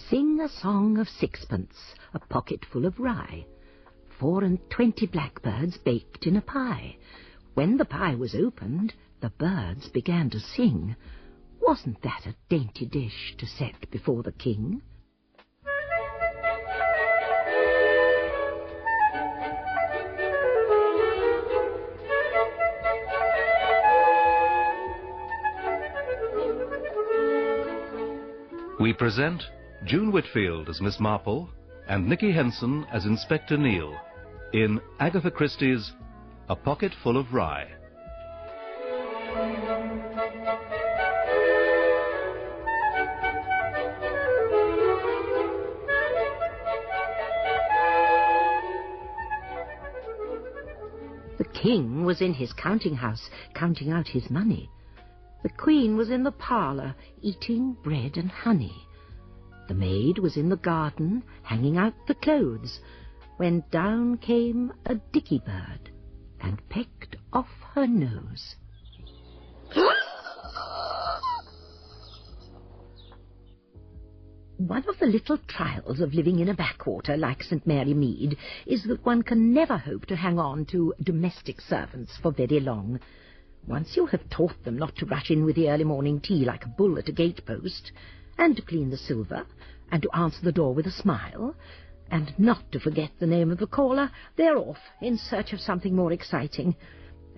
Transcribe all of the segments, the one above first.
Sing a song of sixpence, a pocket full of rye, 24 blackbirds baked in a pie. When the pie was opened, the birds began to sing. Wasn't that a dainty dish to set before the king? We present June Whitfield as Miss Marple and Nicky Henson as Inspector Neele in Agatha Christie's A Pocket Full of Rye. The king was in his counting house, counting out his money. The queen was in the parlour, eating bread and honey. The maid was in the garden, hanging out the clothes, when down came a dicky bird and pecked off her nose. One of the little trials of living in a backwater like St. Mary Mead is that one can never hope to hang on to domestic servants for very long. Once you have taught them not to rush in with the early morning tea like a bull at a gatepost, and to clean the silver, and to answer the door with a smile, and not to forget the name of the caller, they're off in search of something more exciting.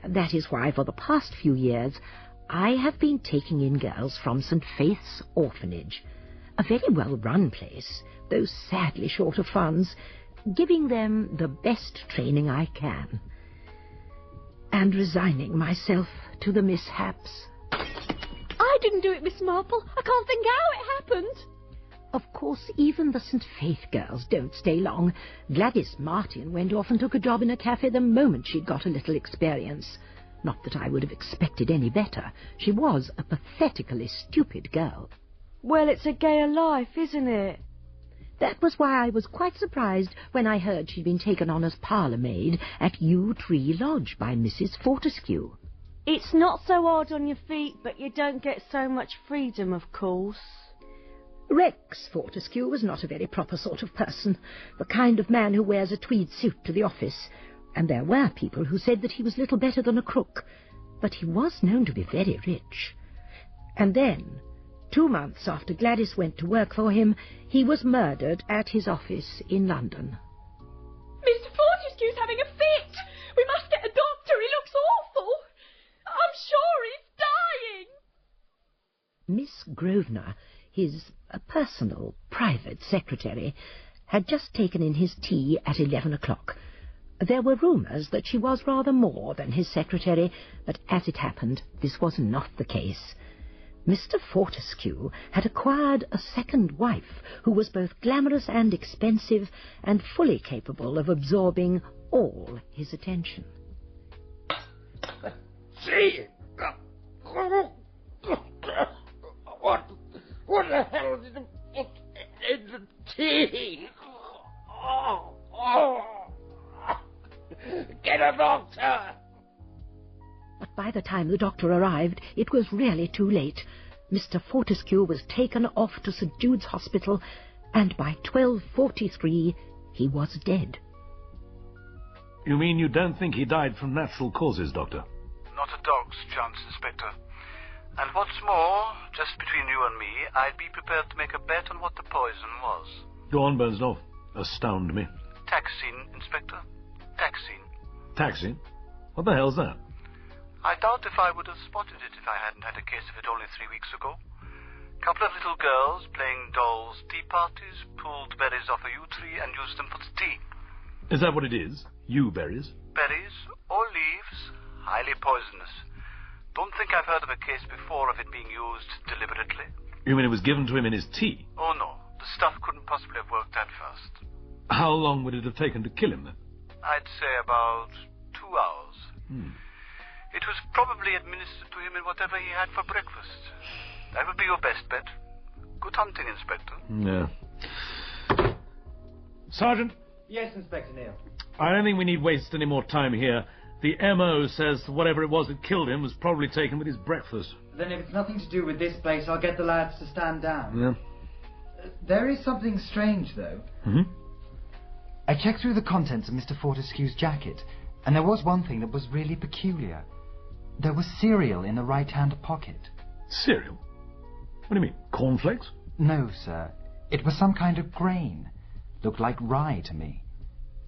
That is why, for the past few years, I have been taking in girls from St. Faith's Orphanage, a very well-run place, though sadly short of funds, giving them the best training I can, and resigning myself to the mishaps. I didn't do it, Miss Marple. I can't think how it happened. Of course, even the St. Faith girls don't stay long. Gladys Martin went off and took a job in a cafe the moment she'd got a little experience. Not that I would have expected any better. She was a pathetically stupid girl. Well, it's a gayer life, isn't it? That was why I was quite surprised when I heard she'd been taken on as parlour-maid at Yewtree Lodge by Mrs. Fortescue. It's not so hard on your feet, but you don't get so much freedom, of course. Rex Fortescue was not a very proper sort of person, the kind of man who wears a tweed suit to the office, and there were people who said that he was little better than a crook, but he was known to be very rich. And then, 2 months after Gladys went to work for him, he was murdered at his office in London. Mr. Fortescue's having a fit! We must get a doctor, he looks awful! I'm sure he's dying! Miss Grosvenor, his personal, private secretary, had just taken in his tea at 11 o'clock. There were rumours that she was rather more than his secretary, but as it happened, this was not the case. Mr. Fortescue had acquired a second wife who was both glamorous and expensive and fully capable of absorbing all his attention. Gee! What the hell did you put in the tea? Get a doctor! But by the time the doctor arrived, it was really too late. Mr. Fortescue was taken off to St. Jude's Hospital, and by 12:43 he was dead. You mean you don't think he died from natural causes, Doctor? Not a dog's chance, Inspector. And what's more, just between you and me, I'd be prepared to make a bet on what the poison was. Go on, Burnsdorf. Astound me. Taxine, Inspector. Taxine. Taxi? What the hell's that? I doubt if I would have spotted it if I hadn't had a case of it only 3 weeks ago. Couple of little girls playing dolls' tea parties, pulled berries off a yew tree and used them for tea. Is that what it is? Yew berries? Berries or leaves, highly poisonous. Don't think I've heard of a case before of it being used deliberately. You mean it was given to him in his tea? Oh, no. The stuff couldn't possibly have worked at first. How long would it have taken to kill him, then? I'd say about 2 hours. It was probably administered to him in whatever he had for breakfast. That would be your best bet. Good hunting, Inspector. Yeah. Sergeant? Yes, Inspector Neele. I don't think we need waste any more time here. The M.O. says whatever it was that killed him was probably taken with his breakfast. Then if it's nothing to do with this place, I'll get the lads to stand down. Yeah. There is something strange, though. Mm-hmm. I checked through the contents of Mr. Fortescue's jacket, and there was one thing that was really peculiar. There was cereal in the right-hand pocket. Cereal? What do you mean, cornflakes? No, sir. It was some kind of grain. Looked like rye to me.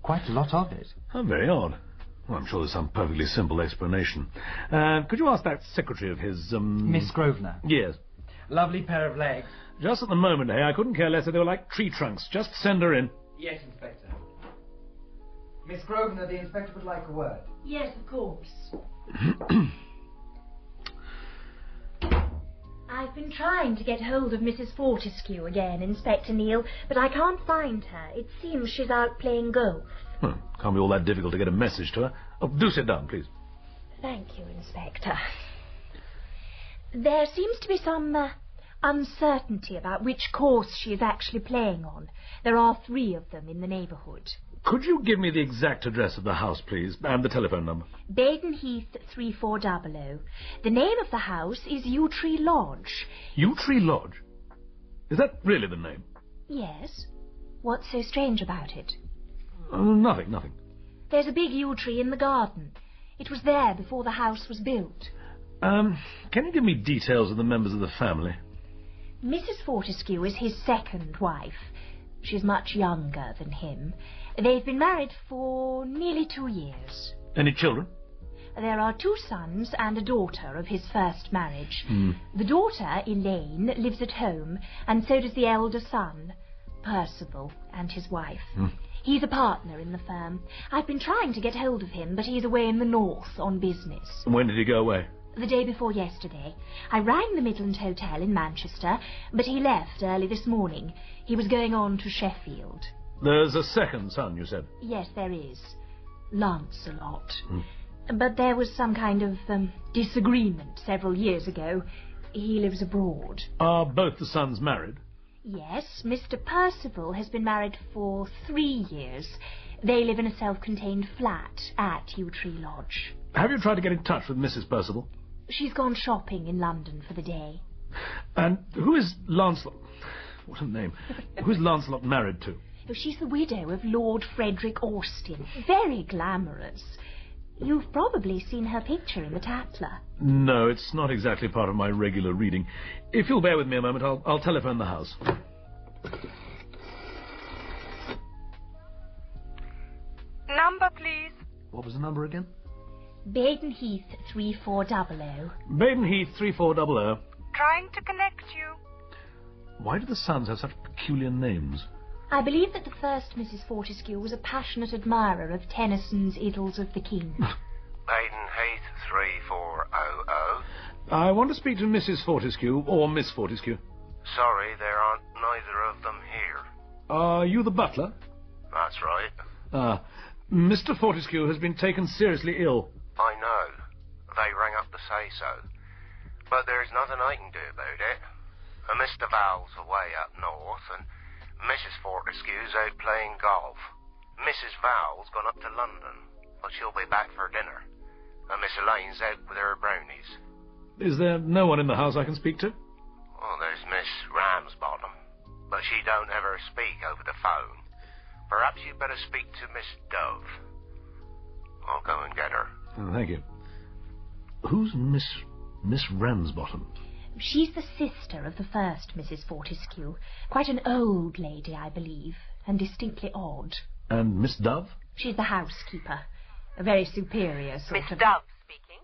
Quite a lot of it. Oh, very odd. Well, I'm sure there's some perfectly simple explanation. Could you ask that secretary of his, Miss Grosvenor? Yes. Lovely pair of legs. Just at the moment, I couldn't care less if they were like tree trunks. Just send her in. Yes, Inspector. Miss Grosvenor, the Inspector would like a word. Yes, of course. I've been trying to get hold of Mrs. Fortescue again, Inspector Neele, but I can't find her. It seems she's out playing golf. Can't be all that difficult to get a message to her. Oh, do sit down, please. Thank you, Inspector. There seems to be some uncertainty about which course she is actually playing on. There are 3 of them in the neighbourhood. Could you give me the exact address of the house, please, and the telephone number? Baden Heath 3400. The name of the house is Yewtree Lodge. Yewtree Lodge? Is that really the name? Yes. What's so strange about it? Nothing. There's a big yew tree in the garden. It was there before the house was built. Can you give me details of the members of the family? Mrs. Fortescue is his second wife. She's much younger than him. They've been married for nearly 2 years. Any children? There are 2 sons and a daughter of his first marriage. The daughter, Elaine, lives at home, and so does the elder son, Percival, and his wife. He's a partner in the firm. I've been trying to get hold of him, but he's away in the north on business. When did he go away? The day before yesterday. I rang the Midland Hotel in Manchester, but he left early this morning. He was going on to Sheffield. There's a second son, you said? Yes, there is. Lancelot. But there was some kind of disagreement several years ago. He lives abroad. Are both the sons married? Yes, Mr. Percival has been married for 3 years. They live in a self-contained flat at Yewtree Lodge. Have you tried to get in touch with Mrs. Percival? She's gone shopping in London for the day. And who is Lancelot? What a name. Who is Lancelot married to? Oh, she's the widow of Lord Frederick Austin. Very glamorous. You've probably seen her picture in the Tatler. No, it's not exactly part of my regular reading. If you'll bear with me a moment, I'll telephone the house. Number, please. What was the number again? Baden Heath 3400. Baden Heath 3400. Trying to connect you. Why do the sons have such peculiar names? I believe that the first Mrs. Fortescue was a passionate admirer of Tennyson's Idylls of the King. Baden Heath 3400. I want to speak to Mrs. Fortescue, or Miss Fortescue. Sorry, there aren't neither of them here. Are you the butler? That's right. Mr. Fortescue has been taken seriously ill. I know. They rang up to say so. But there's nothing I can do about it. Mr. Val's away up north, and Mrs. Fortescue's out playing golf. Mrs. Val's gone up to London, but she'll be back for dinner. And Miss Elaine's out with her brownies. Is there no one in the house I can speak to? Well, there's Miss Ramsbottom, but she don't ever speak over the phone. Perhaps you'd better speak to Miss Dove. I'll go and get her. Oh, thank you. Who's Miss Ramsbottom? She's the sister of the first Mrs. Fortescue. Quite an old lady, I believe, and distinctly odd. And Miss Dove? She's the housekeeper. A very superior sort Miss of... Dove speaking.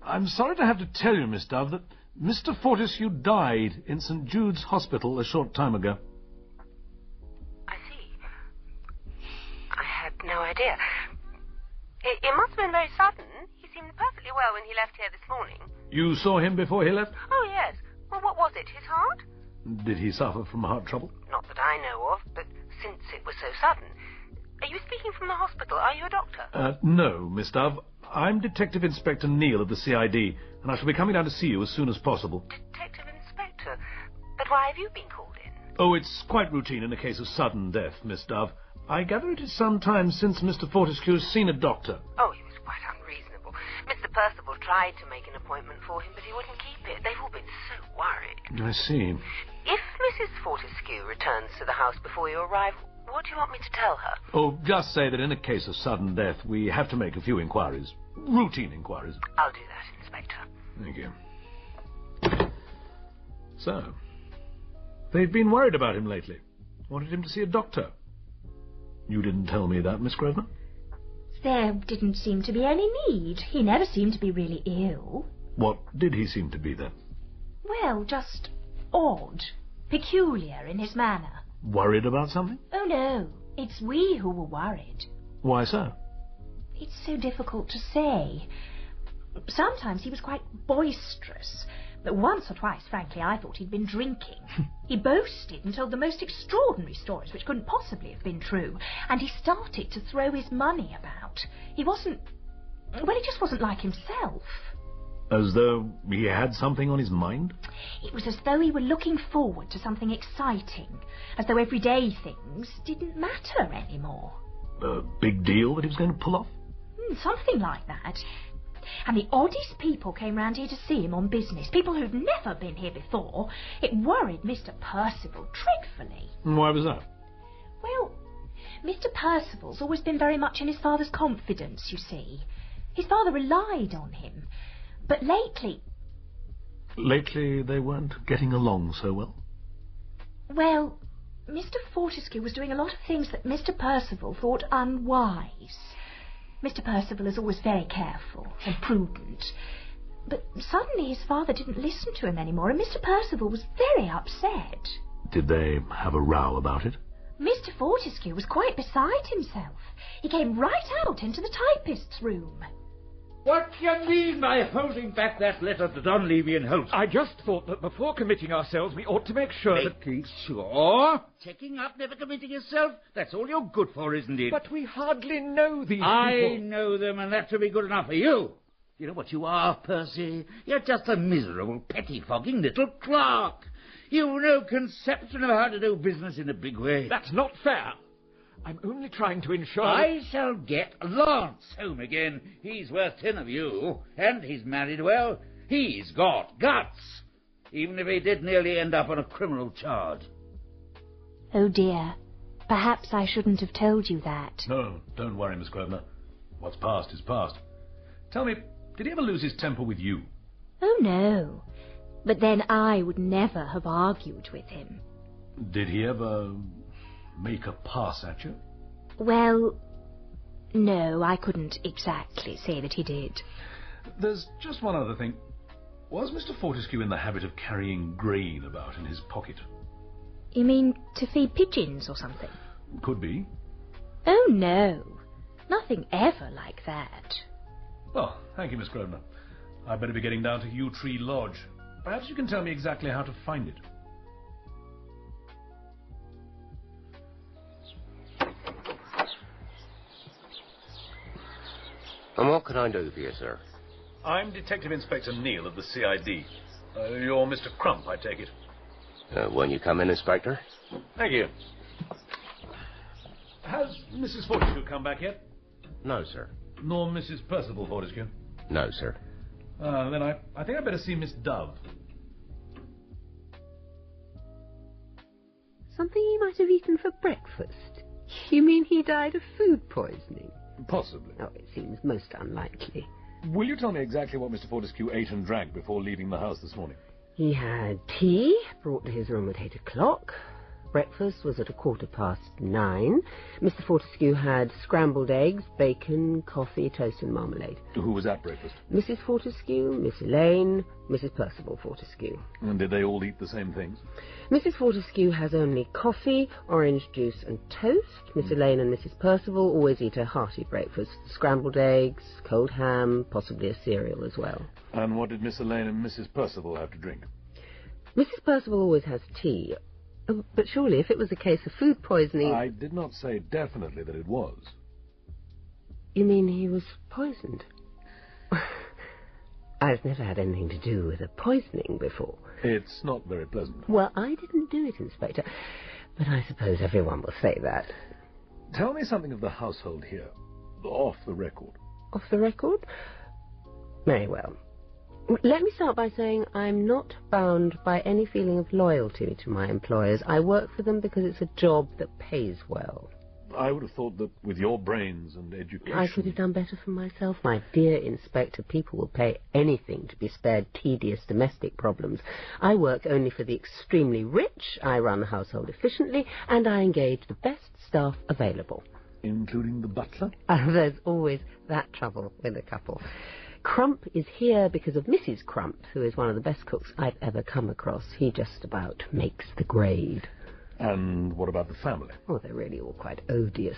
I'm sorry to have to tell you, Miss Dove, that Mr. Fortescue died in St. Jude's Hospital a short time ago. I see. I had no idea. It must have been very sudden. He seemed perfectly well when he left here this morning. You saw him before he left? Oh, yes. Well, what was it, his heart? Did he suffer from heart trouble? Not that I know of, but since it was so sudden. Are you speaking from the hospital? Are you a doctor? No, Miss Dove. I'm Detective Inspector Neele of the CID, and I shall be coming down to see you as soon as possible. Detective Inspector? But why have you been called in? Oh, it's quite routine in a case of sudden death, Miss Dove. I gather it is some time since Mr. Fortescue's seen a doctor. Oh, he was quite unreasonable. Mr. Percival tried to make an appointment for him, but he wouldn't keep it. They've all been so worried. I see. If Mrs. Fortescue returns to the house before you arrive, what do you want me to tell her? Oh, just say that in a case of sudden death, we have to make a few inquiries. Routine inquiries. I'll do that, Inspector. Thank you. So, they've been worried about him lately. Wanted him to see a doctor. You didn't tell me that, Miss Grosvenor? There didn't seem to be any need. He never seemed to be really ill. What did he seem to be, then? Well, just odd. Peculiar in his manner. Worried about something? Oh, no. It's we who were worried. Why so? It's so difficult to say. Sometimes he was quite boisterous. But once or twice, frankly, I thought he'd been drinking. He boasted and told the most extraordinary stories which couldn't possibly have been true. And he started to throw his money about. He wasn't... Well, he just wasn't like himself. As though he had something on his mind? It was as though he were looking forward to something exciting. As though everyday things didn't matter anymore. A big deal that he was going to pull off? Something like that. And the oddest people came round here to see him on business. People who'd never been here before. It worried Mr. Percival dreadfully. Why was that? Well, Mr. Percival's always been very much in his father's confidence, you see. His father relied on him. But lately... Lately they weren't getting along so well? Well, Mr. Fortescue was doing a lot of things that Mr. Percival thought unwise. Mr. Percival is always very careful and prudent. But suddenly his father didn't listen to him anymore, and Mr. Percival was very upset. Did they have a row about it? Mr. Fortescue was quite beside himself. He came right out into the typist's room. What do you mean by holding back that letter to Dunleavy and Holt? I just thought that before committing ourselves, we ought to make sure that... Making sure? Checking up, never committing yourself? That's all you're good for, isn't it? But we hardly know these I people. know them, and that should be good enough for you. You know what you are, Percy? You're just a miserable, pettifogging little clerk. You've no conception of how to do business in a big way. That's not fair. I'm only trying to ensure... I shall get Lance home again. He's worth 10 of you. And he's married well. He's got guts. Even if he did nearly end up on a criminal charge. Oh, dear. Perhaps I shouldn't have told you that. No, don't worry, Miss Grosvenor. What's past is past. Tell me, did he ever lose his temper with you? Oh, no. But then I would never have argued with him. Did he ever... make a pass at you? Well, no, I couldn't exactly say that he did. There's just one other thing. Was Mr. Fortescue in the habit of carrying grain about in his pocket? You mean to feed pigeons or something? Could be. Oh, no. Nothing ever like that. Well, thank you, Miss Grosvenor. I'd better be getting down to Yewtree Lodge. Perhaps you can tell me exactly how to find it. And what can I do for you, sir? I'm Detective Inspector Neele of the CID. You're Mr. Crump, I take it. Won't you come in, Inspector? Thank you. Has Mrs. Fortescue come back yet? No, sir. Nor Mrs. Percival Fortescue? No, sir. Then I think I'd better see Miss Dove. Something he might have eaten for breakfast? You mean he died of food poisoning? Possibly. Oh, it seems most unlikely. Will you tell me exactly what Mr. Fortescue ate and drank before leaving the house this morning? He had tea, brought to his room at 8 o'clock. Breakfast was at 9:15. Mr. Fortescue had scrambled eggs, bacon, coffee, toast and marmalade. Who was at breakfast? Mrs. Fortescue, Miss Elaine, Mrs. Percival Fortescue. And did they all eat the same things? Mrs. Fortescue has only coffee, orange juice and toast. Miss Elaine and Mrs. Percival always eat a hearty breakfast. Scrambled eggs, cold ham, possibly a cereal as well. And what did Miss Elaine and Mrs. Percival have to drink? Mrs. Percival always has tea. Oh, but surely if it was a case of food poisoning... I did not say definitely that it was. You mean he was poisoned? I've never had anything to do with a poisoning before. It's not very pleasant. Well, I didn't do it, Inspector, but I suppose everyone will say that. Tell me something of the household here, off the record. Off the record? Very well. Let me start by saying I'm not bound by any feeling of loyalty to my employers. I work for them because it's a job that pays well. I would have thought that with your brains and education... I could have done better for myself, my dear Inspector. People will pay anything to be spared tedious domestic problems. I work only for the extremely rich, I run the household efficiently, and I engage the best staff available. Including the butler? There's always that trouble with a couple. Crump is here because of Mrs. Crump, who is one of the best cooks I've ever come across. He just about makes the grade. And what about the family? Oh, they're really all quite odious.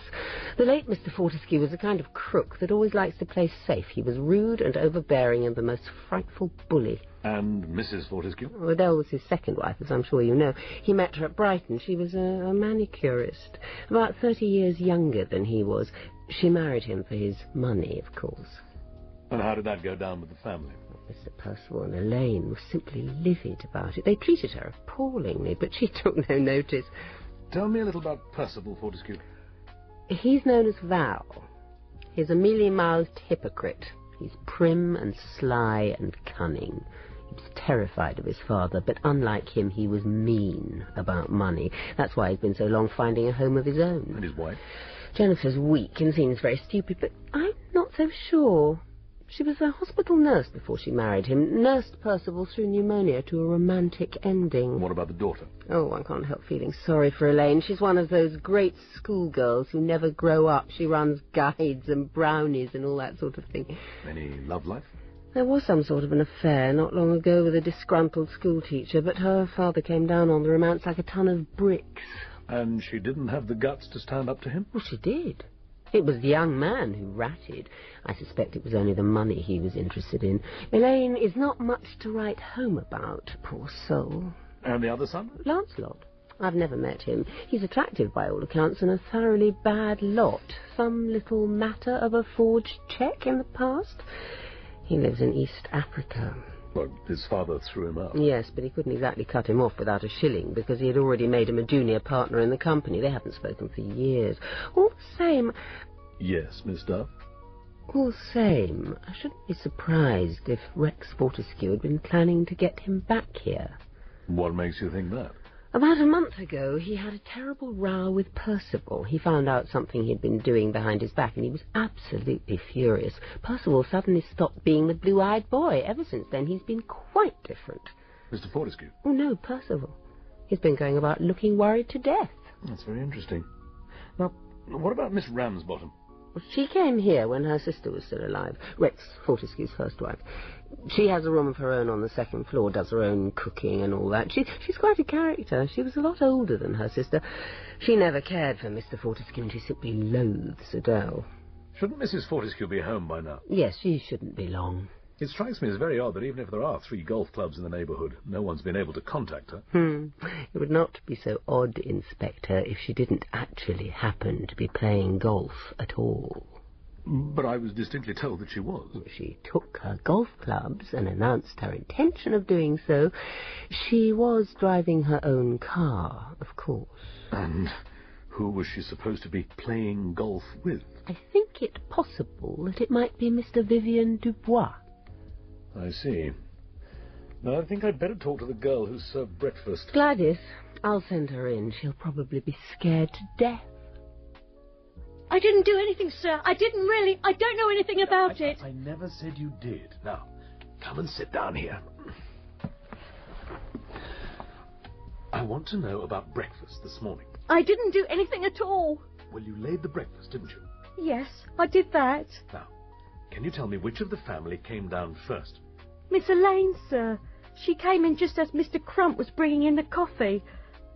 The late Mr. Fortescue was the kind of crook that always likes to play safe. He was rude and overbearing and the most frightful bully. And Mrs. Fortescue? Well, Adele was his second wife, as I'm sure you know. He met her at Brighton. She was a manicurist, about 30 years younger than he was. She married him for his money, of course. And how did that go down with the family? Mr. Percival and Elaine were simply livid about it. They treated her appallingly, but she took no notice. Tell me a little about Percival Fortescue. He's known as Val. He's a mealy-mouthed hypocrite. He's prim and sly and cunning. He was terrified of his father, but unlike him, he was mean about money. That's why he's been so long finding a home of his own. And his wife? Jennifer's weak and seems very stupid, but I'm not so sure. She was a hospital nurse before she married him, nursed Percival through pneumonia to a romantic ending. What about the daughter? Oh, one can't help feeling sorry for Elaine. She's one of those great schoolgirls who never grow up. She runs guides and brownies and all that sort of thing. Any love life? There was some sort of an affair not long ago with a disgruntled schoolteacher, but her father came down on the romance like a ton of bricks. And she didn't have the guts to stand up to him? Well, she did. It was the young man who ratted. I suspect it was only the money he was interested in. Elaine is not much to write home about, poor soul. And the other son? Lancelot. I've never met him. He's attractive by all accounts and a thoroughly bad lot. Some little matter of a forged cheque in the past. He lives in East Africa. Well, his father threw him out. Yes, but he couldn't exactly cut him off without a shilling, because he had already made him a junior partner in the company. They haven't spoken for years. All the same... Yes, Miss Duff? All the same, I shouldn't be surprised if Rex Fortescue had been planning to get him back here. What makes you think that? About a month ago, he had a terrible row with Percival. He found out something he'd been doing behind his back, and he was absolutely furious. Percival suddenly stopped being the blue-eyed boy. Ever since then, he's been quite different. Mr. Fortescue? Oh, no, Percival. He's been going about looking worried to death. That's very interesting. Now, what about Miss Ramsbottom? Well, she came here when her sister was still alive, Rex Fortescue's first wife. She has a room of her own on the second floor, does her own cooking and all that. She's quite a character. She was a lot older than her sister. She never cared for Mr. Fortescue, and she simply loathes Adele. Shouldn't Mrs. Fortescue be home by now? Yes, she shouldn't be long. It strikes me as very odd that even if there are 3 golf clubs in the neighbourhood, no one's been able to contact her. It would not be so odd, Inspector, if she didn't actually happen to be playing golf at all. But I was distinctly told that she was. She took her golf clubs and announced her intention of doing so. She was driving her own car, of course. And who was she supposed to be playing golf with? I think it possible that it might be Mr. Vivian Dubois. I see. Now, I think I'd better talk to the girl who served breakfast. Gladys, I'll send her in. She'll probably be scared to death. I didn't do anything, sir. I didn't really. I don't know anything about it. I never said you did. Now, come and sit down here. I want to know about breakfast this morning. I didn't do anything at all. Well, you laid the breakfast, didn't you? Yes, I did that. Now, can you tell me which of the family came down first? Miss Elaine, sir. She came in just as Mr. Crump was bringing in the coffee.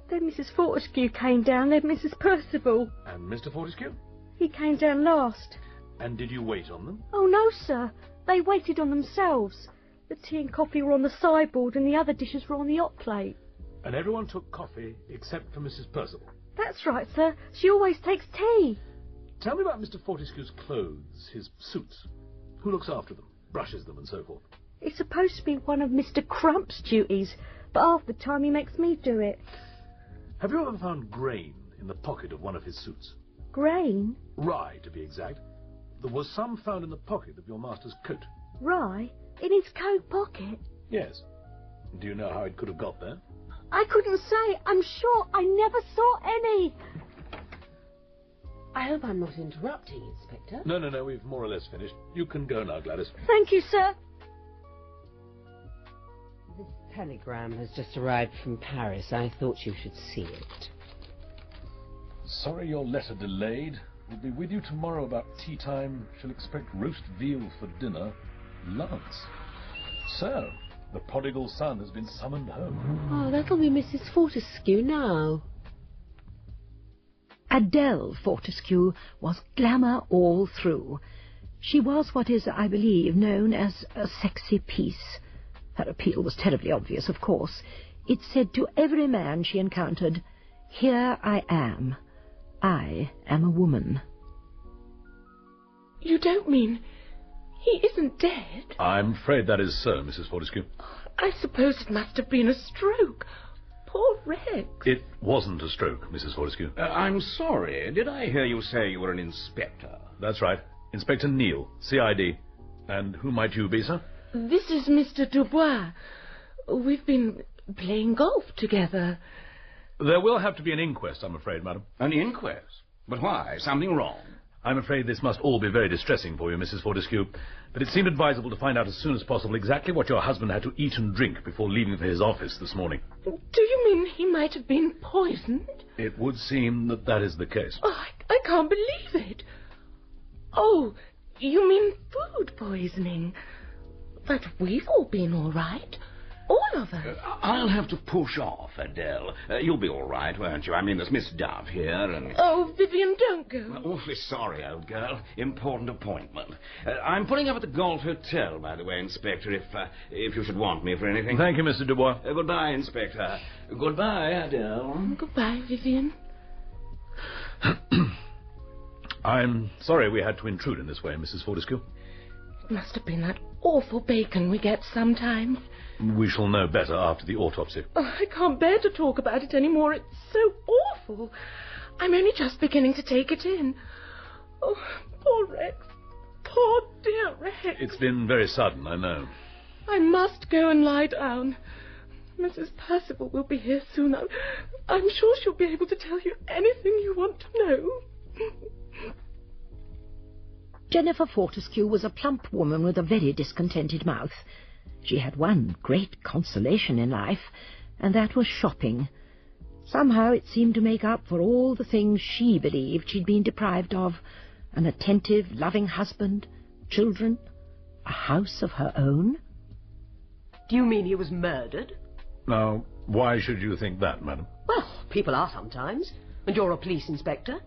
Then Mrs. Fortescue came down, then Mrs. Percival. And Mr. Fortescue? He came down last. And did you wait on them? Oh, no, sir. They waited on themselves. The tea and coffee were on the sideboard and the other dishes were on the hot plate. And everyone took coffee except for Mrs. Percival? That's right, sir. She always takes tea. Tell me about Mr. Fortescue's clothes, his suits. Who looks after them, brushes them and so forth? It's supposed to be one of Mr. Crump's duties, but half the time he makes me do it. Have you ever found grain in the pocket of one of his suits? Grain? Rye, to be exact. There was some found in the pocket of your master's coat. Rye? In his coat pocket? Yes. Do you know how it could have got there? I couldn't say. I'm sure I never saw any. I hope I'm not interrupting, Inspector. No, we've more or less finished. You can go now, Gladys. Thank you, sir. This telegram has just arrived from Paris. I thought you should see it. Sorry your letter delayed. We'll be with you tomorrow about tea time. Shall expect roast veal for dinner. Lance. So, the prodigal son has been summoned home. Oh, that'll be Mrs. Fortescue now. Adele Fortescue was glamour all through. She was what is, I believe, known as a sexy piece. Her appeal was terribly obvious, of course. It said to every man she encountered, "Here I am. I am a woman." You don't mean he isn't dead? I'm afraid that is so, Mrs. Fortescue. I suppose it must have been a stroke. Poor Rex. It wasn't a stroke, Mrs. Fortescue. I'm sorry. Did I hear you say you were an inspector? That's right. Inspector Neele, CID. And who might you be, sir? This is Mr. Dubois. We've been playing golf together. There will have to be an inquest, I'm afraid, madam. An inquest? But why? Something wrong? I'm afraid this must all be very distressing for you, Mrs. Fortescue, but it seemed advisable to find out as soon as possible exactly what your husband had to eat and drink before leaving for his office this morning. Do you mean he might have been poisoned? It would seem that that is the case. Oh, I can't believe it. Oh, you mean food poisoning? But we've all been all right. All of us. I'll have to push off, Adele. You'll be all right, won't you? I mean, there's Miss Dove here and... Oh, Vivian, don't go. Awfully sorry, old girl. Important appointment. I'm putting up at the Golf Hotel, by the way, Inspector, if you should want me for anything. Thank you, Mr. Dubois. Goodbye, Inspector. Goodbye, Adele. Goodbye, Vivian. I'm sorry we had to intrude in this way, Mrs. Fortescue. It must have been that awful bacon we get sometimes. We shall know better after the autopsy. Oh, I can't bear to talk about it anymore. It's so awful. I'm only just beginning to take it in. Oh, poor Rex. Poor dear Rex. It's been very sudden, I know. I must go and lie down. Mrs. Percival will be here soon. I'm sure she'll be able to tell you anything you want to know. Jennifer Fortescue was a plump woman with a very discontented mouth. She had one great consolation in life, and that was shopping. Somehow it seemed to make up for all the things she believed she'd been deprived of: an attentive, loving husband, children, a house of her own. Do you mean he was murdered? Now, why should you think that, madam? Well, people are sometimes. And you're a police inspector.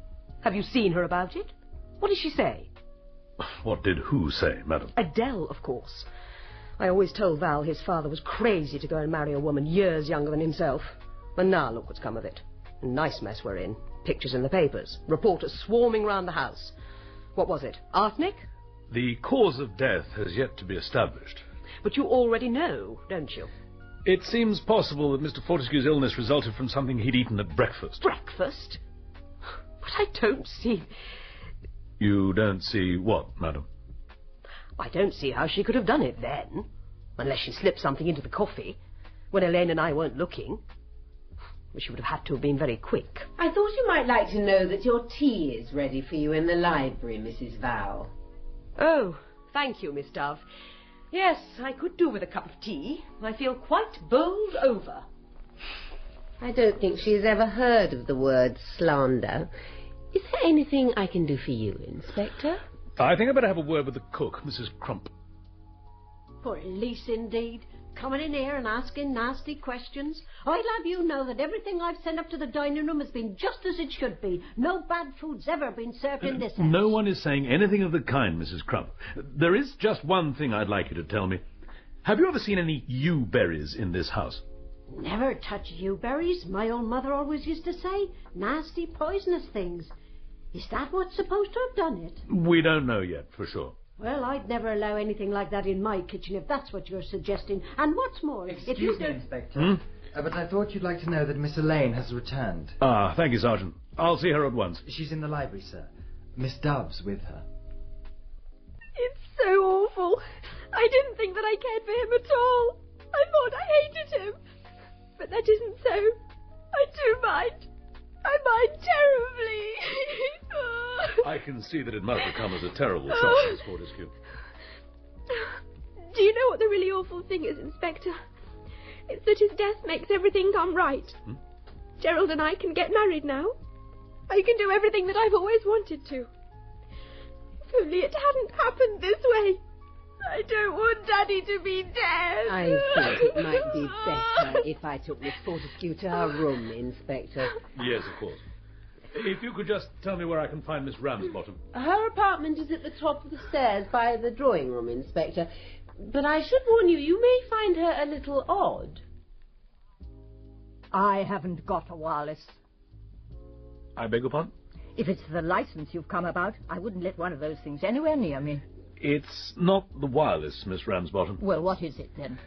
Have you seen her about it? What did she say? What did who say, madam? Adele, of course. I always told Val his father was crazy to go and marry a woman years younger than himself. And now look what's come of it. A nice mess we're in. Pictures in the papers. Reporters swarming round the house. What was it? Arsenic? The cause of death has yet to be established. But you already know, don't you? It seems possible that Mr. Fortescue's illness resulted from something he'd eaten at breakfast. Breakfast? But I don't see... You don't see what, madam? I don't see how she could have done it then. Unless she slipped something into the coffee, when Elaine and I weren't looking. But she would have had to have been very quick. I thought you might like to know that your tea is ready for you in the library, Mrs. Val. Oh, thank you, Miss Dove. Yes, I could do with a cup of tea. I feel quite bowled over. I don't think she's ever heard of the word slander. Is there anything I can do for you, Inspector? I think I'd better have a word with the cook, Mrs. Crump. Police, indeed. Coming in here and asking nasty questions. I'd have you know that everything I've sent up to the dining room has been just as it should be. No bad food's ever been served in this house. No one is saying anything of the kind, Mrs. Crump. There is just one thing I'd like you to tell me. Have you ever seen any yew berries in this house? Never touch yew berries, my old mother always used to say. Nasty, poisonous things. Is that what's supposed to have done it? We don't know yet, for sure. Well, I'd never allow anything like that in my kitchen, if that's what you're suggesting. And what's more, if you Excuse me, Inspector. But I thought you'd like to know that Miss Elaine has returned. Ah, thank you, Sergeant. I'll see her at once. She's in the library, sir. Miss Dove's with her. It's so awful. I didn't think that I cared for him at all. I thought I hated him. But that isn't so. I do mind. I mind terribly. I can see that it must have come as a terrible shock, Miss Fortescue. Do you know what the really awful thing is, Inspector? It's that his death makes everything come right. Gerald and I can get married now. I can do everything that I've always wanted to. If only it hadn't happened this way. I don't want Daddy to be dead. I think it might be better if I took Miss Fortescue to her room, Inspector. Yes, of course. If you could just tell me where I can find Miss Ramsbottom. Her apartment is at the top of the stairs by the drawing room, Inspector. But I should warn you, you may find her a little odd. I haven't got a wireless. I beg your pardon? If it's the license you've come about, I wouldn't let one of those things anywhere near me. It's not the wireless, Miss Ramsbottom. Well, what is it, then?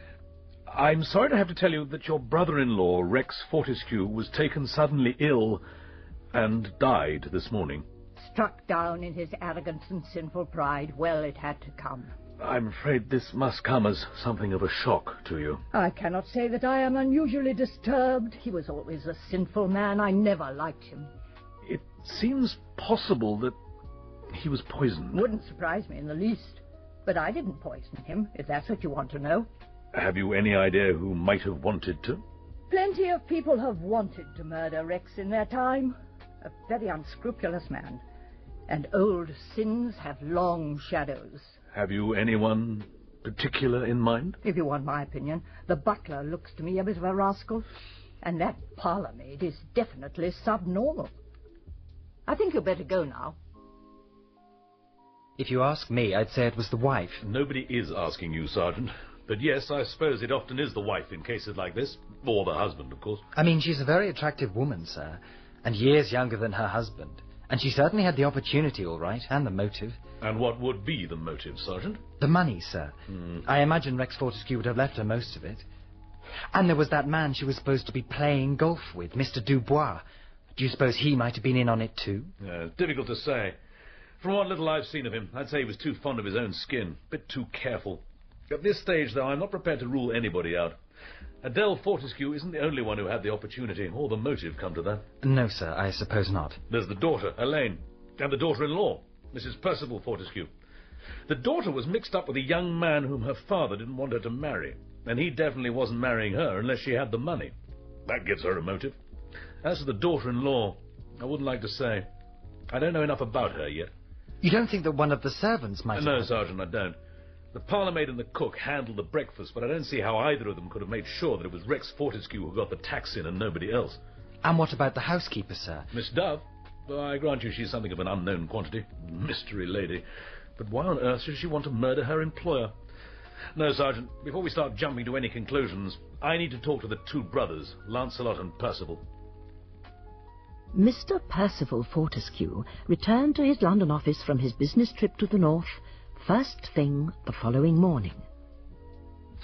I'm sorry to have to tell you that your brother-in-law, Rex Fortescue, was taken suddenly ill and died this morning. Struck down in his arrogance and sinful pride. Well, it had to come. I'm afraid this must come as something of a shock to you. I cannot say that I am unusually disturbed. He was always a sinful man. I never liked him. It seems possible that he was poisoned. Wouldn't surprise me in the least. But I didn't poison him, if that's what you want to know. Have you any idea who might have wanted to? Plenty of people have wanted to murder Rex in their time. A very unscrupulous man. And old sins have long shadows. Have you anyone particular in mind? If you want my opinion, the butler looks to me a bit of a rascal. And that parlour maid is definitely subnormal. I think you'd better go now. If you ask me, I'd say it was the wife. Nobody is asking you, Sergeant. But yes, I suppose it often is the wife in cases like this. Or the husband, of course. I mean, she's a very attractive woman, sir. And years younger than her husband. And she certainly had the opportunity, all right, and the motive. And what would be the motive, Sergeant? The money, sir. I imagine Rex Fortescue would have left her most of it. And there was that man she was supposed to be playing golf with, Mr. Dubois. Do you suppose he might have been in on it too? It's difficult to say. From what little I've seen of him, I'd say he was too fond of his own skin. A bit too careful. At this stage, though, I'm not prepared to rule anybody out. Adele Fortescue isn't the only one who had the opportunity, or the motive, come to that. No, sir, I suppose not. There's the daughter, Elaine, and the daughter-in-law, Mrs. Percival Fortescue. The daughter was mixed up with a young man whom her father didn't want her to marry, and he definitely wasn't marrying her unless she had the money. That gives her a motive. As for the daughter-in-law, I wouldn't like to say. I don't know enough about her yet. You don't think that one of the servants might have... No, Sergeant, I don't. The parlour maid and the cook handled the breakfast, but I don't see how either of them could have made sure that it was Rex Fortescue who got the tax in and nobody else. And what about the housekeeper, sir? Miss Dove? Well, I grant you she's something of an unknown quantity. Mystery lady. But why on earth should she want to murder her employer? No, Sergeant, before we start jumping to any conclusions, I need to talk to the two brothers, Lancelot and Percival. Mr. Percival Fortescue returned to his London office from his business trip to the north first thing the following morning.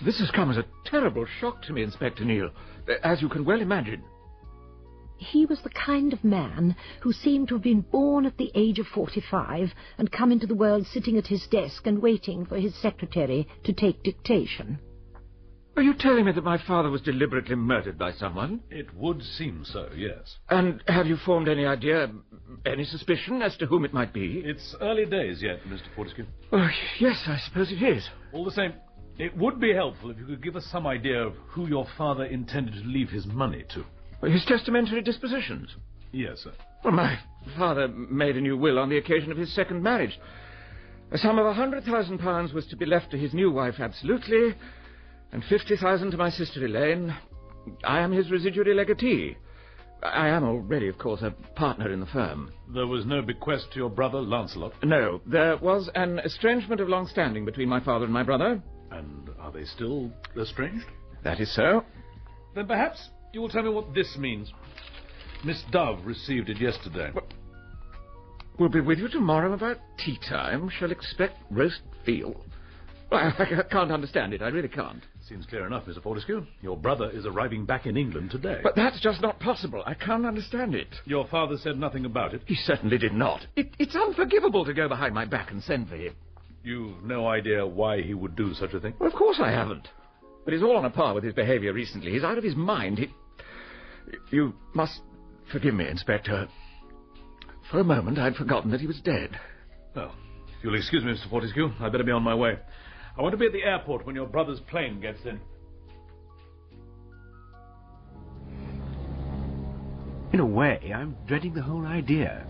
This has come as a terrible shock to me, Inspector Neele, as you can well imagine. He was the kind of man who seemed to have been born at the age of 45 and come into the world sitting at his desk and waiting for his secretary to take dictation. Are you telling me that my father was deliberately murdered by someone? It would seem so, yes. And have you formed any idea, any suspicion as to whom it might be? It's early days yet, Mr. Fortescue. Oh, yes, I suppose it is. All the same, it would be helpful if you could give us some idea of who your father intended to leave his money to. His testamentary dispositions? Yes, sir. Well, my father made a new will on the occasion of his second marriage. A sum of £100,000 was to be left to his new wife absolutely, and 50,000 to my sister Elaine. I am his residuary legatee. I am already, of course, a partner in the firm. There was no bequest to your brother, Lancelot? No. There was an estrangement of long standing between my father and my brother. And are they still estranged? That is so. Then perhaps you will tell me what this means. Miss Dove received it yesterday. We'll be with you tomorrow about tea time. Shall expect roast veal. I can't understand it. I really can't. Seems clear enough, Mr. Fortescue. Your brother is arriving back in England today. But that's just not possible. I can't understand it. Your father said nothing about it? He certainly did not. It's unforgivable to go behind my back and send for him. You've no idea why he would do such a thing? Well, of course I haven't. But he's all on a par with his behaviour recently. He's out of his mind. You must forgive me, Inspector. For a moment, I'd forgotten that he was dead. Oh, if you'll excuse me, Mr. Fortescue, I'd better be on my way. I want to be at the airport when your brother's plane gets in. In a way, I'm dreading the whole idea.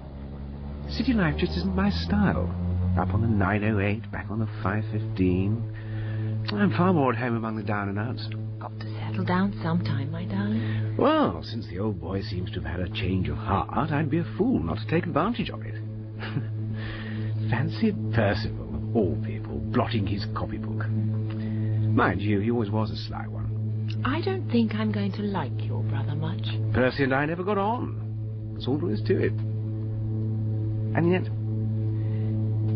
City life just isn't my style. Up on the 908, back on the 515. I'm far more at home among the down and outs. Got to settle down sometime, my darling. Well, since the old boy seems to have had a change of heart, I'd be a fool not to take advantage of it. Fancy Percival, of all people, blotting his copybook. Mind you, he always was a sly one. I don't think I'm going to like your brother much. Percy and I never got on. That's all there is to it. And yet,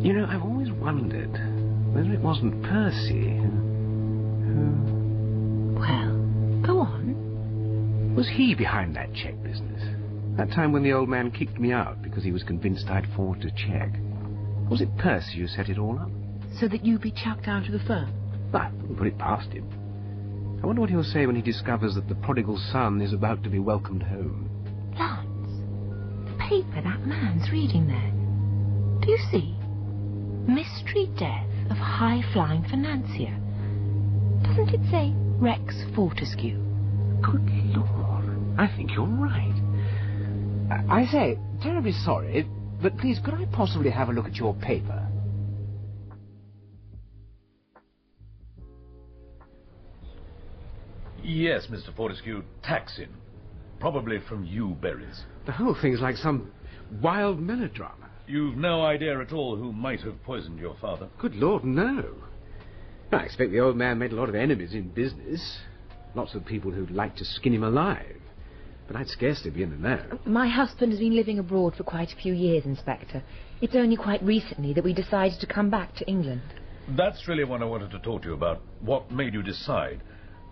you know, I've always wondered whether it wasn't Percy who... Well, go on. Was he behind that cheque business? That time when the old man kicked me out because he was convinced I'd forged a cheque. Was it Percy who set it all up? So that you'd be chucked out of the firm? I wouldn't put it past him. I wonder what he'll say when he discovers that the prodigal son is about to be welcomed home. Lance, the paper that man's reading there. Do you see? Mystery death of high-flying financier. Doesn't it say Rex Fortescue? Good Lord, I think you're right. I say, terribly sorry, but please, could I possibly have a look at your paper? Yes, Mr. Fortescue, taxing. Probably from Yewberries. The whole thing's like some wild melodrama. You've no idea at all who might have poisoned your father? Good Lord, no. I expect the old man made a lot of enemies in business. Lots of people who'd like to skin him alive. But I'd scarcely be in the know. My husband has been living abroad for quite a few years, Inspector. It's only quite recently that we decided to come back to England. That's really what I wanted to talk to you about. What made you decide?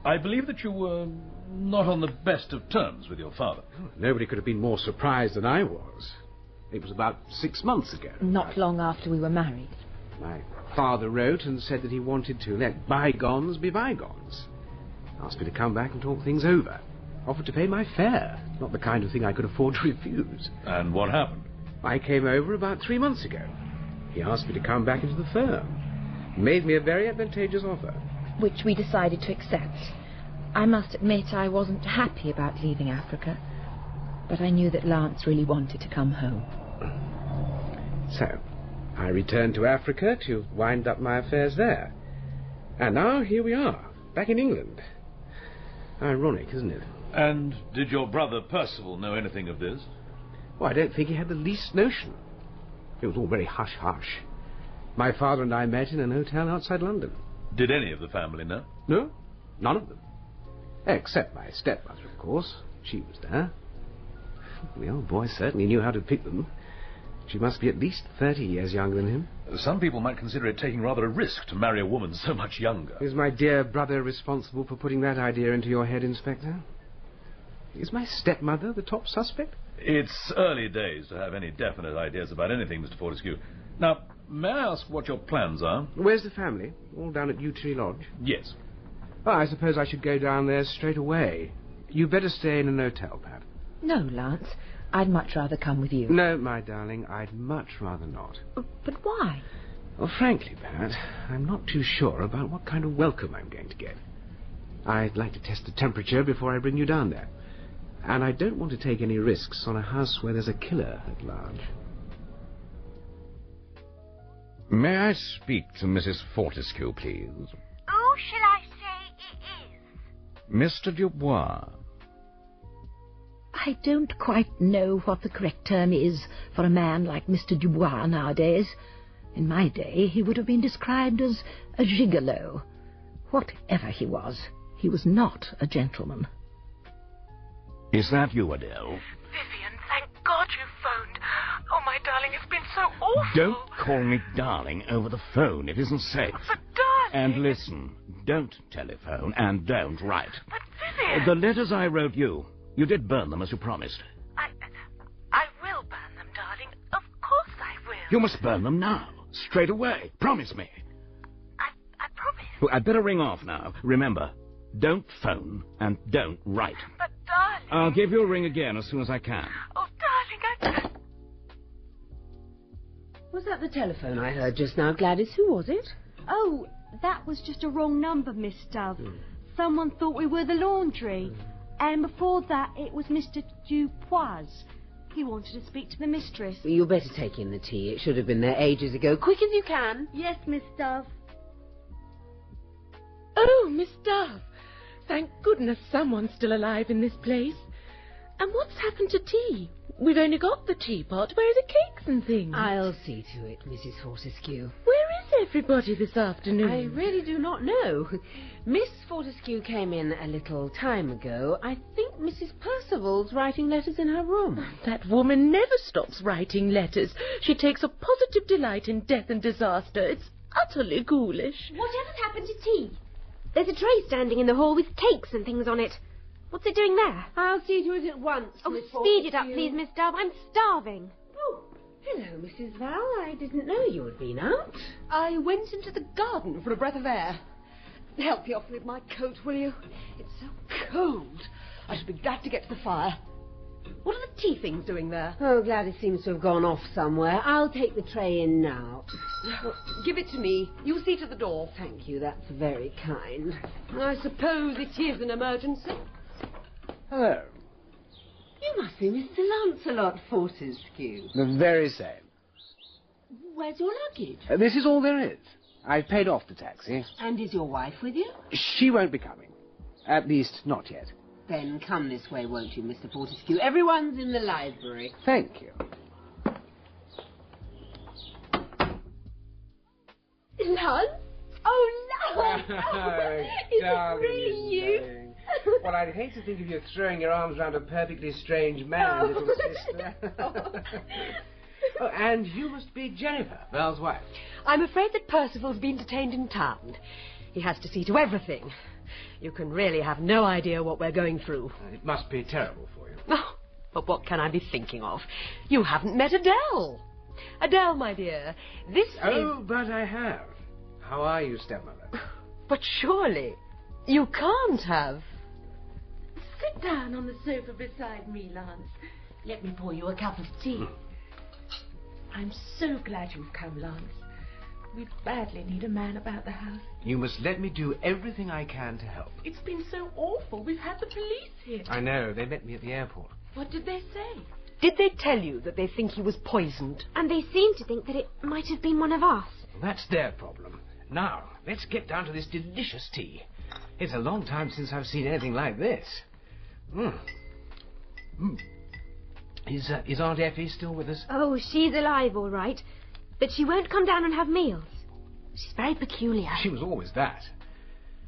I believe that you were not on the best of terms with your father. Nobody could have been more surprised than I was. It was about 6 months ago. Not long after we were married. My father wrote and said that he wanted to let bygones be bygones. Asked me to come back and talk things over. Offered to pay my fare. Not the kind of thing I could afford to refuse. And what happened? I came over about 3 months ago. He asked me to come back into the firm. Made me a very advantageous offer. Which we decided to accept. I must admit I wasn't happy about leaving Africa. But I knew that Lance really wanted to come home. So, I returned to Africa to wind up my affairs there. And now here we are, back in England. Ironic, isn't it? And did your brother Percival know anything of this? Well, I don't think he had the least notion. It was all very hush-hush. My father and I met in an hotel outside London. Did any of the family know? No, none of them. Except my stepmother, of course. She was there. The old boy certainly knew how to pick them. She must be at least 30 years younger than him. Some people might consider it taking rather a risk to marry a woman so much younger. Is my dear brother responsible for putting that idea into your head, Inspector? Is my stepmother the top suspect? It's early days to have any definite ideas about anything, Mr. Fortescue. Now, may I ask what your plans are? Where's the family? All down at Yewtree Lodge? Yes. Well, I suppose I should go down there straight away. You'd better stay in an hotel, Pat. No, Lance. I'd much rather come with you. No, my darling, I'd much rather not. But why? Well, frankly, Pat, I'm not too sure about what kind of welcome I'm going to get. I'd like to test the temperature before I bring you down there. And I don't want to take any risks on a house where there's a killer at large. May I speak to Mrs. Fortescue, please? Who shall I say it is? Mr. Dubois. I don't quite know what the correct term is for a man like Mr. Dubois nowadays. In my day, he would have been described as a gigolo. Whatever he was not a gentleman. Is that you, Adele? Vivian, thank God you phoned. Oh, my darling, it's been so awful. Don't call me darling over the phone. It isn't safe. But, darling... And listen, don't telephone and don't write. But, Vivian... The letters I wrote you did burn them as you promised. I will burn them, darling. Of course I will. You must burn them now. straight away. Promise me. I promise. Well, I'd better ring off now. Remember, don't phone and don't write. But, darling... I'll give you a ring again as soon as I can. Oh, darling, Was that the telephone I heard just now, Gladys? Who was it? Oh, that was just a wrong number, Miss Dove. Someone thought we were the laundry. And before that, it was Mr. Dubois. He wanted to speak to the mistress. Well, you'd better take in the tea. It should have been there ages ago. Quick as you can. Yes, Miss Dove. Oh, Miss Dove. Thank goodness someone's still alive in this place. And what's happened to tea? We've only got the teapot. Where are the cakes and things? I'll see to it, Mrs. Fortescue. Where is everybody this afternoon? I really do not know. Miss Fortescue came in a little time ago. I think Mrs. Percival's writing letters in her room. That woman never stops writing letters. She takes a positive delight in death and disaster. It's utterly ghoulish. Whatever's happened to tea? There's a tray standing in the hall with cakes and things on it. What's it doing there? I'll see to it at once, Oh, Miss speed it up, Fortescue. please, Miss Dove. I'm starving. Oh, hello, Mrs. Val. I didn't know you had been out. I went into the garden for a breath of air. Help me off with my coat, will you? It's so cold. I should be glad to get to the fire. What are the tea things doing there? Oh, Gladys seems to have gone off somewhere. I'll take the tray in now. Give it to me. You see to the door. Thank you. That's very kind. I suppose it is an emergency. Hello. You must be Mr. Lancelot Fortescue. The very same. Where's your luggage? This is all there is. I've paid off the taxi. And is your wife with you? She won't be coming. At least, not yet. Then come this way, won't you, Mr. Fortescue? Everyone's in the library. Thank you. Lance? Oh, Lance! Is it really you? Well, I'd hate to think of you throwing your arms around a perfectly strange man, little sister. Oh, and you must be Jennifer, Val's wife. I'm afraid that Percival's been detained in town. He has to see to everything. You can really have no idea what we're going through. It must be terrible for you. Oh, but what can I be thinking of? You haven't met Adele. Adele, my dear, this Oh, but I have. How are you, stepmother? But surely you can't have. Sit down on the sofa beside me, Lance. Let me pour you a cup of tea. I'm so glad you've come, Lance. We badly need a man about the house. You must let me do everything I can to help. It's been so awful. We've had the police here. I know. They met me at the airport. What did they say? Did they tell you that they think he was poisoned? And they seem to think that it might have been one of us. That's their problem. Now, let's get down to this delicious tea. It's a long time since I've seen anything like this. Is Aunt Effie still with us? Oh, she's alive, all right. But she won't come down and have meals. She's very peculiar. She was always that.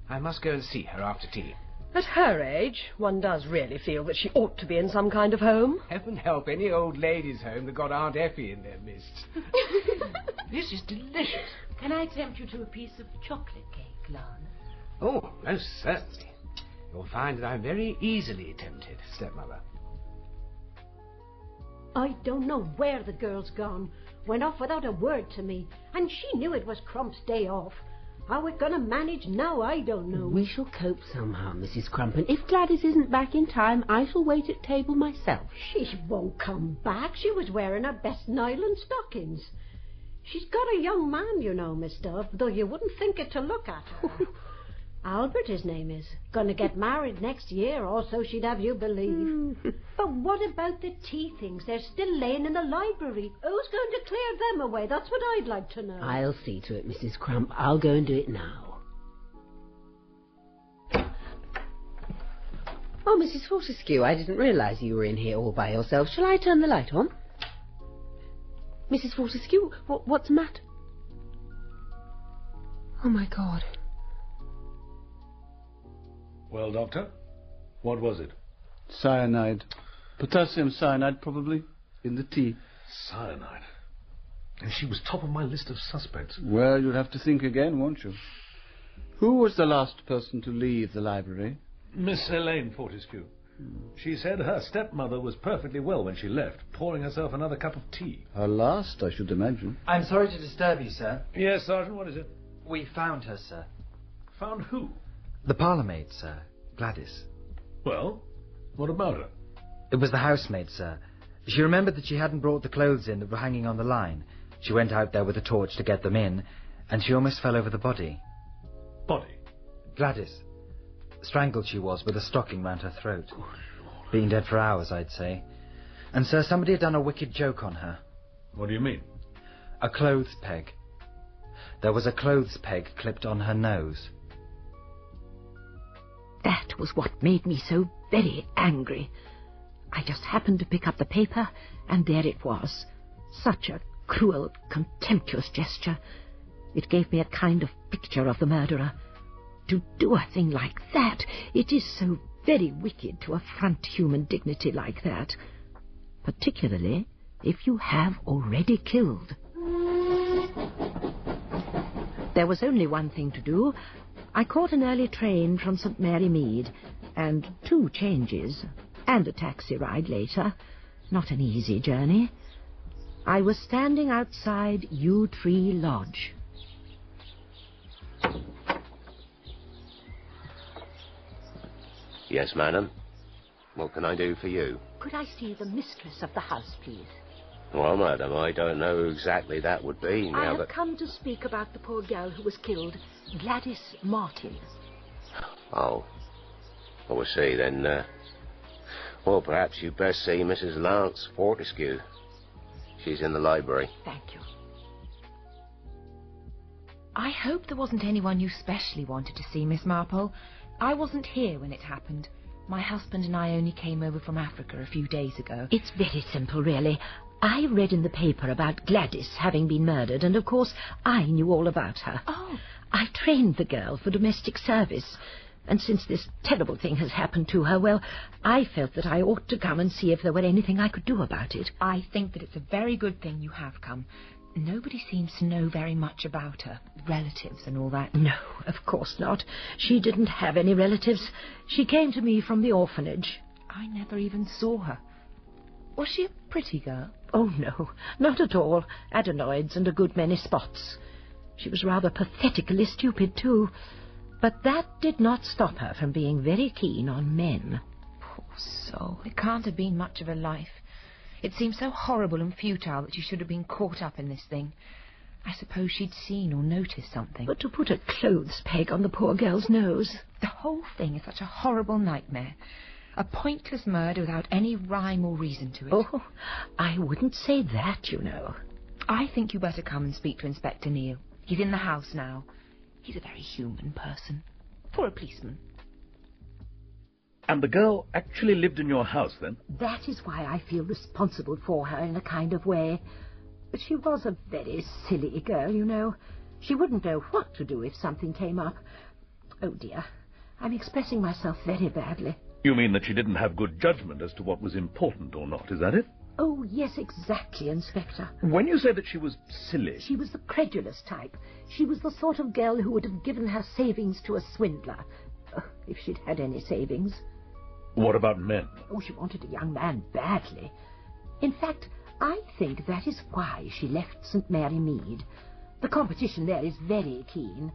I must go and see her after tea. At her age, one does really feel that she ought to be in some kind of home. Heaven help any old ladies' home that got Aunt Effie in their midst. This is delicious. Can I tempt you to a piece of chocolate cake, Lance? Oh, most certainly. You'll find that I'm very easily tempted, stepmother. I don't know where the girl's gone. Went off without a word to me. And she knew it was Crump's day off. How we're going to manage now, I don't know. We shall cope somehow, Mrs. Crump, and if Gladys isn't back in time, I shall wait at table myself. She won't come back. She was wearing her best nylon stockings. She's got a young man, you know, Miss Dove, though you wouldn't think it to look at her. Albert, his name is. Gonna get married next year, or so she'd have you believe. But what about the tea things? They're still laying in the library. Who's going to clear them away? That's what I'd like to know. I'll see to it, Mrs. Crump. I'll go and do it now. Oh, Mrs. Fortescue, I didn't realise you were in here all by yourself. Shall I turn the light on? Mrs. Fortescue, what's the matter? Oh, my God. Well, Doctor, what was it? Cyanide. Potassium cyanide, probably, in the tea. Cyanide? And she was top of my list of suspects. Well, you'll have to think again, won't you? Who was the last person to leave the library? Miss Elaine Fortescue. She said her stepmother was perfectly well when she left, pouring herself another cup of tea. Her last, I should imagine. I'm sorry to disturb you, sir. Yes, Sergeant, what is it? We found her, sir. Found who? The parlour-maid, sir. Gladys. Well, what about her? It was the housemaid, sir. She remembered that she hadn't brought the clothes in that were hanging on the line. She went out there with a torch to get them in, and she almost fell over the body. Body? Gladys. Strangled she was, with a stocking round her throat. Been dead for hours, I'd say. And, sir, somebody had done a wicked joke on her. What do you mean? A clothes peg. There was a clothes peg clipped on her nose. That was what made me so very angry. I just happened to pick up the paper, and there it was. Such a cruel, contemptuous gesture. It gave me a kind of picture of the murderer. To do a thing like that, it is so very wicked to affront human dignity like that. Particularly if you have already killed. There was only one thing to do. I caught an early train from St. Mary Mead, and 2 changes, and a taxi ride later. Not an easy journey. I was standing outside Yewtree Lodge. Yes, madam. What can I do for you? Could I see the mistress of the house, please? Well, madam, I don't know who exactly that would be I now have that... come to speak about the poor girl who was killed, Gladys Martin. Oh. Oh, I see, then, well, perhaps you'd best see Mrs. Lance Fortescue. She's in the library. Thank you. I hope there wasn't anyone you specially wanted to see, Miss Marple. I wasn't here when it happened. My husband and I only came over from Africa a few days ago. It's very simple, really. I read in the paper about Gladys having been murdered, and of course I knew all about her. Oh. I trained the girl for domestic service, and since this terrible thing has happened to her, well, I felt that I ought to come and see if there were anything I could do about it. I think that it's a very good thing you have come. Nobody seems to know very much about her, relatives and all that. No, of course not. She didn't have any relatives. She came to me from the orphanage. I never even saw her. Was she a pretty girl? Oh, no, not at all. Adenoids and a good many spots. She was rather pathetically stupid, too. But that did not stop her from being very keen on men. Poor soul. It can't have been much of a life. It seems so horrible and futile that she should have been caught up in this thing. I suppose she'd seen or noticed something. But to put a clothes peg on the poor girl's nose... The whole thing is such a horrible nightmare. A pointless murder without any rhyme or reason to it. Oh, I wouldn't say that, you know. I think you better come and speak to Inspector Neele. He's in the house now. He's a very human person. For a policeman. And the girl actually lived in your house, then? That is why I feel responsible for her in a kind of way. But she was a very silly girl, you know. She wouldn't know what to do if something came up. Oh, dear. I'm expressing myself very badly. You mean that she didn't have good judgment as to what was important or not, is that it? Oh, yes, exactly, Inspector. When you say that she was silly... She was the credulous type. She was the sort of girl who would have given her savings to a swindler. If she'd had any savings. What about men? Oh, she wanted a young man badly. In fact, I think that is why she left St. Mary Mead. The competition there is very keen.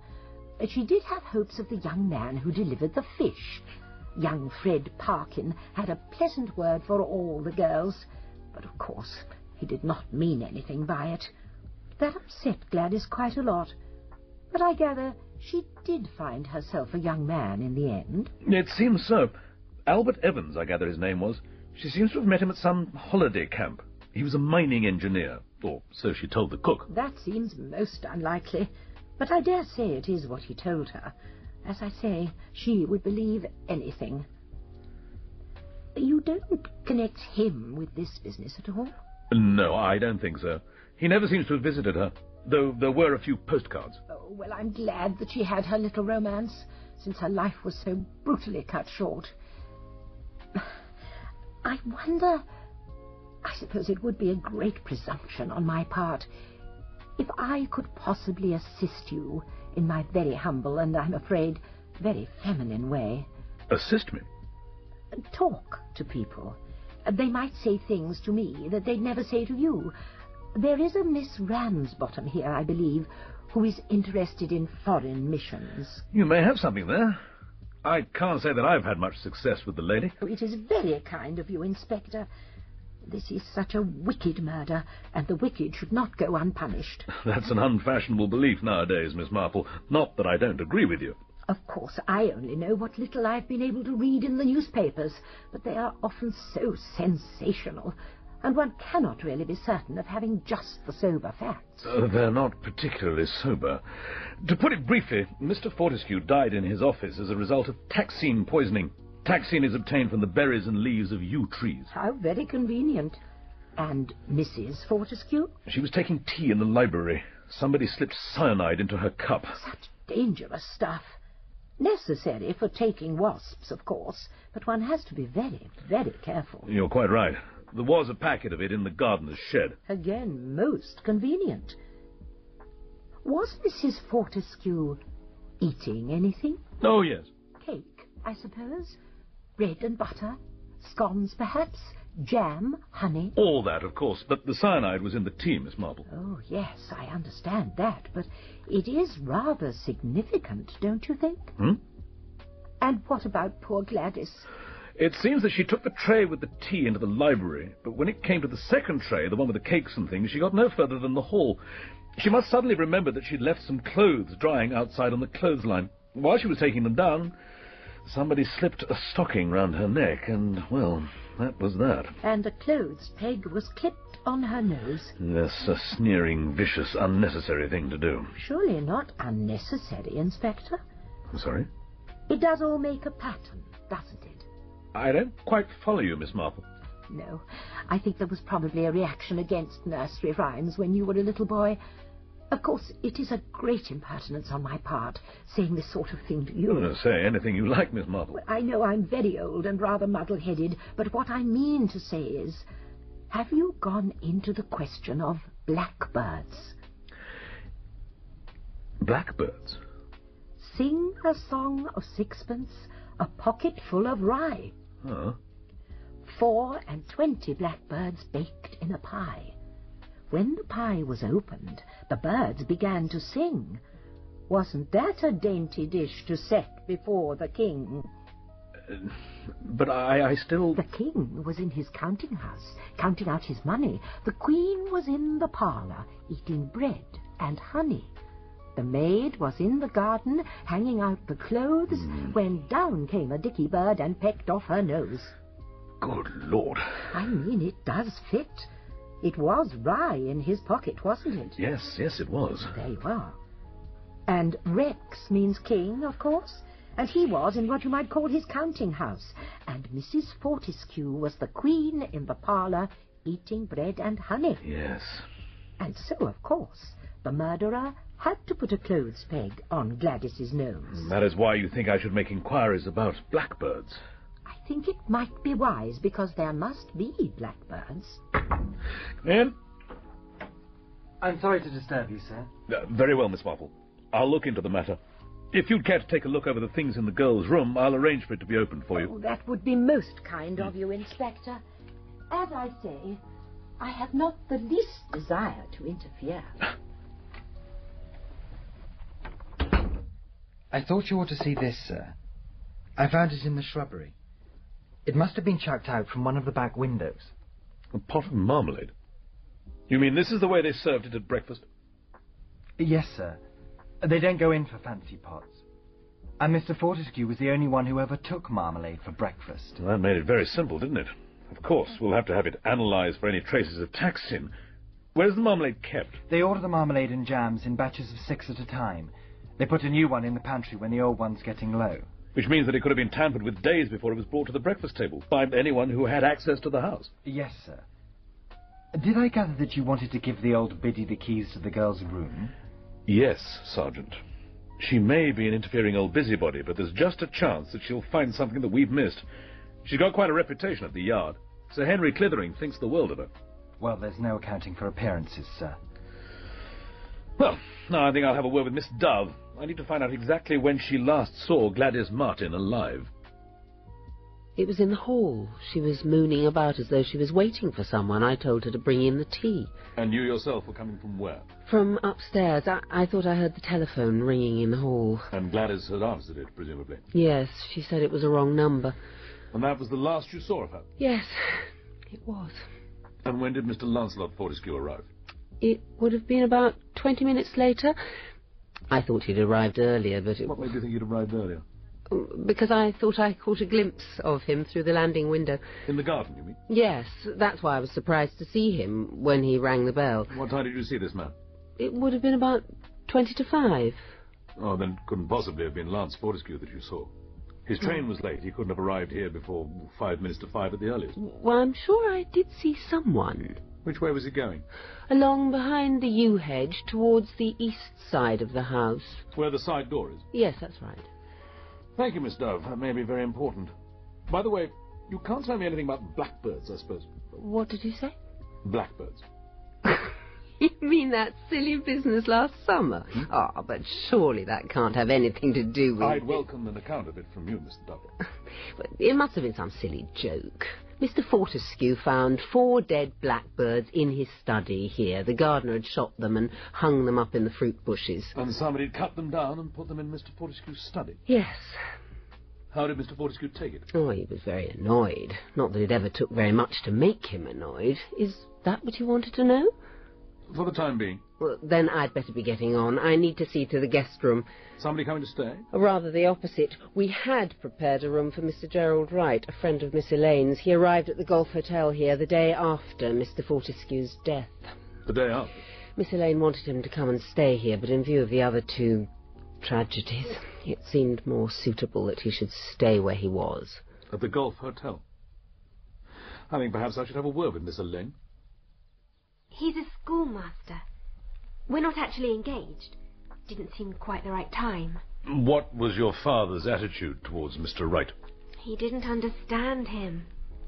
She did have hopes of the young man who delivered the fish. Young Fred Parkin had a pleasant word for all the girls, but of course he did not mean anything by it. That upset Gladys quite a lot, but I gather she did find herself a young man in the end. It seems so. Albert Evans, I gather his name was. She seems to have met him at some holiday camp. He was a mining engineer, or so she told the cook. That seems most unlikely, but I dare say it is what he told her. As I say, she would believe anything. You don't connect him with this business at all? No, I don't think so. He never seems to have visited her, though there were a few postcards. Oh, well, I'm glad that she had her little romance, since her life was so brutally cut short. I wonder... I suppose it would be a great presumption on my part if I could possibly assist you in my very humble and, I'm afraid, very feminine way. Assist me? talk to people. They might say things to me that they'd never say to you. There is a Miss Ramsbottom here, I believe, who is interested in foreign missions. You may have something there. I can't say that I've had much success with the lady. Oh, it is very kind of you, Inspector. This is such a wicked murder, and the wicked should not go unpunished. That's an unfashionable belief nowadays, Miss Marple. Not that I don't agree with you. Of course, I only know what little I've been able to read in the newspapers, but they are often so sensational, and one cannot really be certain of having just the sober facts. They're not particularly sober. To put it briefly, Mr. Fortescue died in his office as a result of taxine poisoning. Taxine is obtained from the berries and leaves of yew trees. How very convenient. And Mrs. Fortescue? She was taking tea in the library. Somebody slipped cyanide into her cup. Such dangerous stuff. Necessary for taking wasps, of course, but one has to be very, very careful. You're quite right. There was a packet of it in the gardener's shed. Again, most convenient. Was Mrs. Fortescue eating anything? Oh, yes. Cake, I suppose? Bread and butter? Scones, perhaps? Jam? Honey? All that, of course, but the cyanide was in the tea, Miss Marple. Oh, yes, I understand that, but it is rather significant, don't you think? And what about poor Gladys? It seems that she took the tray with the tea into the library, but when it came to the second tray, the one with the cakes and things, she got no further than the hall. She must suddenly remember that she'd left some clothes drying outside on the clothesline. While she was taking them down, somebody slipped a stocking round her neck, and, well, that was that. And a clothes peg was clipped on her nose. Yes, a sneering, vicious, unnecessary thing to do. Surely not unnecessary, Inspector. I'm sorry? It does all make a pattern, doesn't it? I don't quite follow you, Miss Marple. No, I think there was probably a reaction against nursery rhymes when you were a little boy. Of course, it is a great impertinence on my part, saying this sort of thing to you. Say anything you like, Miss Marple. Well, I know I'm very old and rather muddle-headed, but what I mean to say is, have you gone into the question of blackbirds? Blackbirds? Sing a song of sixpence, a pocket full of rye. Huh? 24 blackbirds baked in a pie. When the pie was opened, the birds began to sing. Wasn't that a dainty dish to set before the king? But I still... The king was in his counting-house, counting out his money. The queen was in the parlour, eating bread and honey. The maid was in the garden, hanging out the clothes, when down came a dicky bird and pecked off her nose. Good Lord. I mean, it does fit. It was rye in his pocket, wasn't it? Yes, it was. There you are. And Rex means king, of course, and he was in what you might call his counting-house, and Mrs. Fortescue was the queen in the parlour, eating bread and honey. Yes. And so, of course, the murderer had to put a clothes peg on Gladys's nose. That is why you think I should make inquiries about blackbirds. I think it might be wise, because there must be blackbirds. In? I'm sorry to disturb you, sir. Very well, Miss Marple. I'll look into the matter. If you'd care to take a look over the things in the girls' room, I'll arrange for it to be opened for you. Oh, that would be most kind of you, Inspector. As I say, I have not the least desire to interfere. I thought you ought to see this, sir. I found it in the shrubbery. It must have been chucked out from one of the back windows. A pot of marmalade? You mean this is the way they served it at breakfast? Yes, sir. They don't go in for fancy pots. And Mr. Fortescue was the only one who ever took marmalade for breakfast. Well, that made it very simple, didn't it? Of course, we'll have to have it analysed for any traces of taxine. Where's the marmalade kept? They order the marmalade and jams in batches of 6 at a time. They put a new one in the pantry when the old one's getting low. Which means that it could have been tampered with days before it was brought to the breakfast table, by anyone who had access to the house. Yes, sir. Did I gather that you wanted to give the old biddy the keys to the girl's room? Yes, Sergeant. She may be an interfering old busybody, but there's just a chance that she'll find something that we've missed. She's got quite a reputation at the Yard. Sir Henry Clithering thinks the world of her. Well, there's no accounting for appearances, sir. Well, now I think I'll have a word with Miss Dove. I need to find out exactly when she last saw Gladys Martin alive. It was in the hall. She was mooning about as though she was waiting for someone. I told her to bring in the tea. And you yourself were coming from where? From upstairs. I thought I heard the telephone ringing in the hall. And Gladys had answered it, presumably? Yes, she said it was a wrong number. And that was the last you saw of her? Yes, it was. And when did Mr. Lancelot Fortescue arrive? It would have been about 20 minutes later. I thought he'd arrived earlier, but What made you think he'd arrived earlier? Because I thought I caught a glimpse of him through the landing window. In the garden, you mean? Yes, that's why I was surprised to see him when he rang the bell. What time did you see this man? It would have been about 20 to 5. Oh, then it couldn't possibly have been Lance Fortescue that you saw. His train was late. He couldn't have arrived here before 5 minutes to 5 at the earliest. Well, I'm sure I did see someone. Which way was he going? Along behind the yew hedge towards the east side of the house. Where the side door is? Yes, that's right. Thank you, Miss Dove. That may be very important. By the way, you can't tell me anything about blackbirds, I suppose. What did you say? Blackbirds. You mean that silly business last summer? Ah, but surely that can't have anything to do with... I'd welcome an account of it from you, Mr. Dove. But it must have been some silly joke. Mr. Fortescue found 4 dead blackbirds in his study here. The gardener had shot them and hung them up in the fruit bushes. And somebody had cut them down and put them in Mr. Fortescue's study? Yes. How did Mr. Fortescue take it? Oh, he was very annoyed. Not that it ever took very much to make him annoyed. Is that what you wanted to know? For the time being. Well, then I'd better be getting on. I need to see to the guest room. Somebody coming to stay? Or rather the opposite. We had prepared a room for Mr. Gerald Wright, a friend of Miss Elaine's. He arrived at the Golf Hotel here the day after Mr. Fortescue's death. The day after? Miss Elaine wanted him to come and stay here, but in view of the other 2 tragedies, it seemed more suitable that he should stay where he was. At the Golf Hotel? I think perhaps I should have a word with Miss Elaine. He's a schoolmaster. We're not actually engaged. Didn't seem quite the right time. What was your father's attitude towards Mr. Wright? He didn't understand him.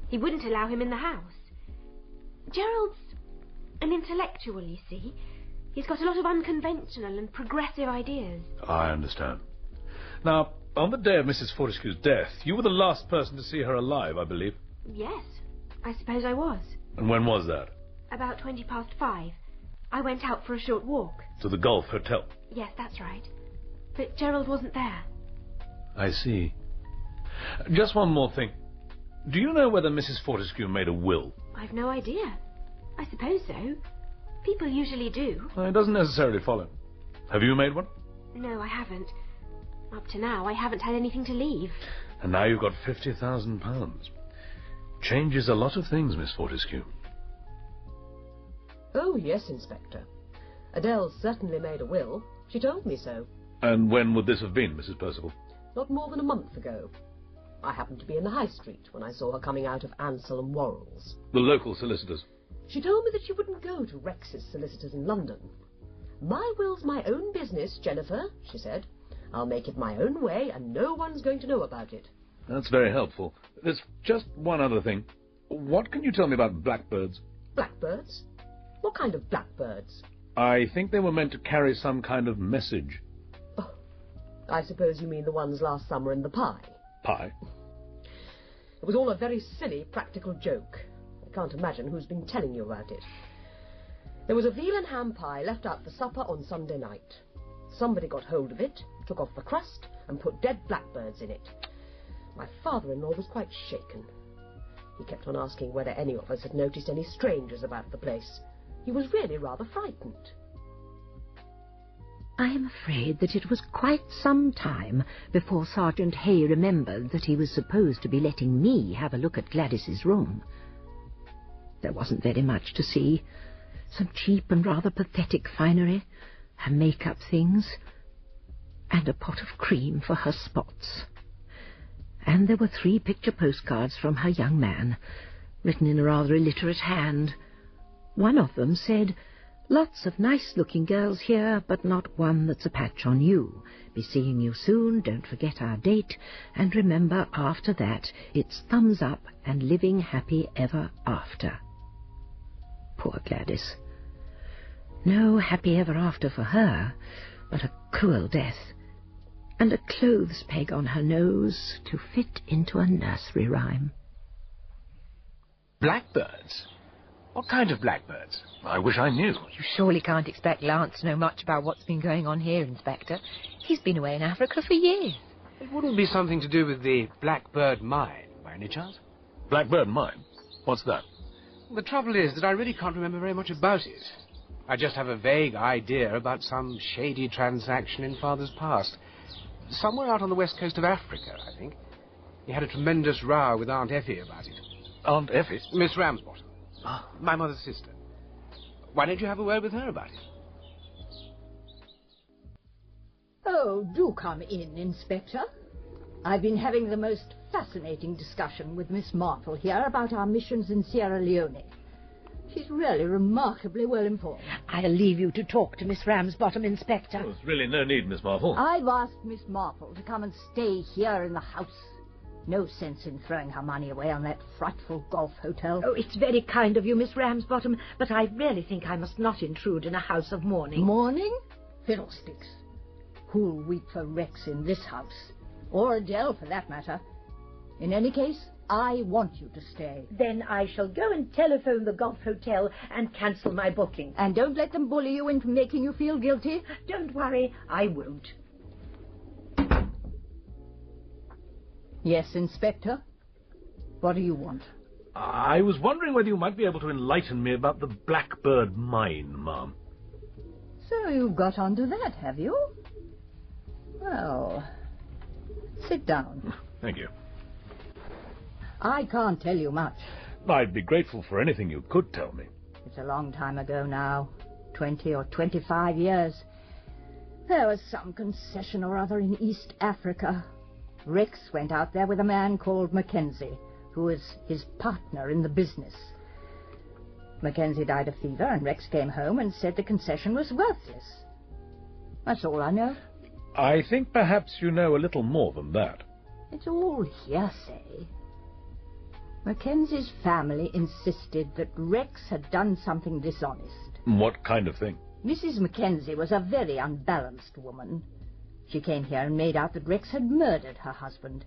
He wouldn't allow him in the house. Gerald's an intellectual, you see. He's got a lot of unconventional and progressive ideas. I understand. Now, on the day of Mrs. Fortescue's death, you were the last person to see her alive, I believe. Yes, I suppose I was. And when was that? About 5:20. I went out for a short walk. To the Golf Hotel? Yes, that's right. But Gerald wasn't there. I see. Just one more thing. Do you know whether Mrs. Fortescue made a will? I've no idea. I suppose so. People usually do. It doesn't necessarily follow. Have you made one? No, I haven't. Up to now, I haven't had anything to leave. And now you've got £50,000. Changes a lot of things, Miss Fortescue. Oh, yes, Inspector. Adele certainly made a will. She told me so. And when would this have been, Mrs. Percival? Not more than a month ago. I happened to be in the High Street when I saw her coming out of Ansell and Worrell's. The local solicitors. She told me that she wouldn't go to Rex's solicitors in London. My will's my own business, Jennifer, she said. I'll make it my own way, and no one's going to know about it. That's very helpful. There's just one other thing. What can you tell me about blackbirds? Blackbirds? What kind of blackbirds? I think they were meant to carry some kind of message. Oh, I suppose you mean the ones last summer in the pie. Pie? It was all a very silly practical joke. I can't imagine who's been telling you about it. There was a veal and ham pie left out for supper on Sunday night. Somebody got hold of it, took off the crust, and put dead blackbirds in it. My father-in-law was quite shaken. He kept on asking whether any of us had noticed any strangers about the place. He was really rather frightened. I am afraid that it was quite some time before Sergeant Hay remembered that he was supposed to be letting me have a look at Gladys's room. There wasn't very much to see. Some cheap and rather pathetic finery, her make-up things, and a pot of cream for her spots. And there were 3 picture postcards from her young man, written in a rather illiterate hand. One of them said, "Lots of nice-looking girls here, but not one that's a patch on you. Be seeing you soon, don't forget our date, and remember after that it's thumbs up and living happy ever after." Poor Gladys. No happy ever after for her, but a cruel death. and a clothes peg on her nose to fit into a nursery rhyme. Blackbirds? What kind of blackbirds? I wish I knew. You surely can't expect Lance to know much about what's been going on here, Inspector. He's been away in Africa for years. It wouldn't be something to do with the Blackbird mine, by any chance? Blackbird mine? What's that? The trouble is that I really can't remember very much about it. I just have a vague idea about some shady transaction in Father's past. Somewhere out on the west coast of Africa, I think. He had a tremendous row with Aunt Effie about it. Aunt Effie? Miss Ramsbottom. My mother's sister. Why don't you have a word with her about it? Oh, do come in, Inspector. I've been having the most fascinating discussion with Miss Marple here about our missions in Sierra Leone. She's really remarkably well informed. I'll leave you to talk to Miss Ramsbottom, Inspector. There's really no need, Miss Marple. I've asked Miss Marple to come and stay here in the house. No sense in throwing her money away on that frightful golf hotel. Oh, it's very kind of you, Miss Ramsbottom, but I really think I must not intrude in a house of mourning. Mourning? Fiddlesticks. Who'll weep for Rex in this house? Or Adele, for that matter. In any case, I want you to stay. Then I shall go and telephone the golf hotel and cancel my booking. And don't let them bully you into making you feel guilty. Don't worry, I won't. Yes, Inspector? What do you want? I was wondering whether you might be able to enlighten me about the Blackbird mine, ma'am. So you've got onto that, have you? Well, sit down. Thank you. I can't tell you much. I'd be grateful for anything you could tell me. It's a long time ago now, 20 or 25 years. There was some concession or other in East Africa. Rex went out there with a man called Mackenzie, who was his partner in the business. Mackenzie died of fever, and Rex came home and said the concession was worthless. That's all I know. I think perhaps you know a little more than that. It's all hearsay. Mackenzie's family insisted that Rex had done something dishonest. What kind of thing? Mrs. Mackenzie was a very unbalanced woman. She came here and made out that Rex had murdered her husband.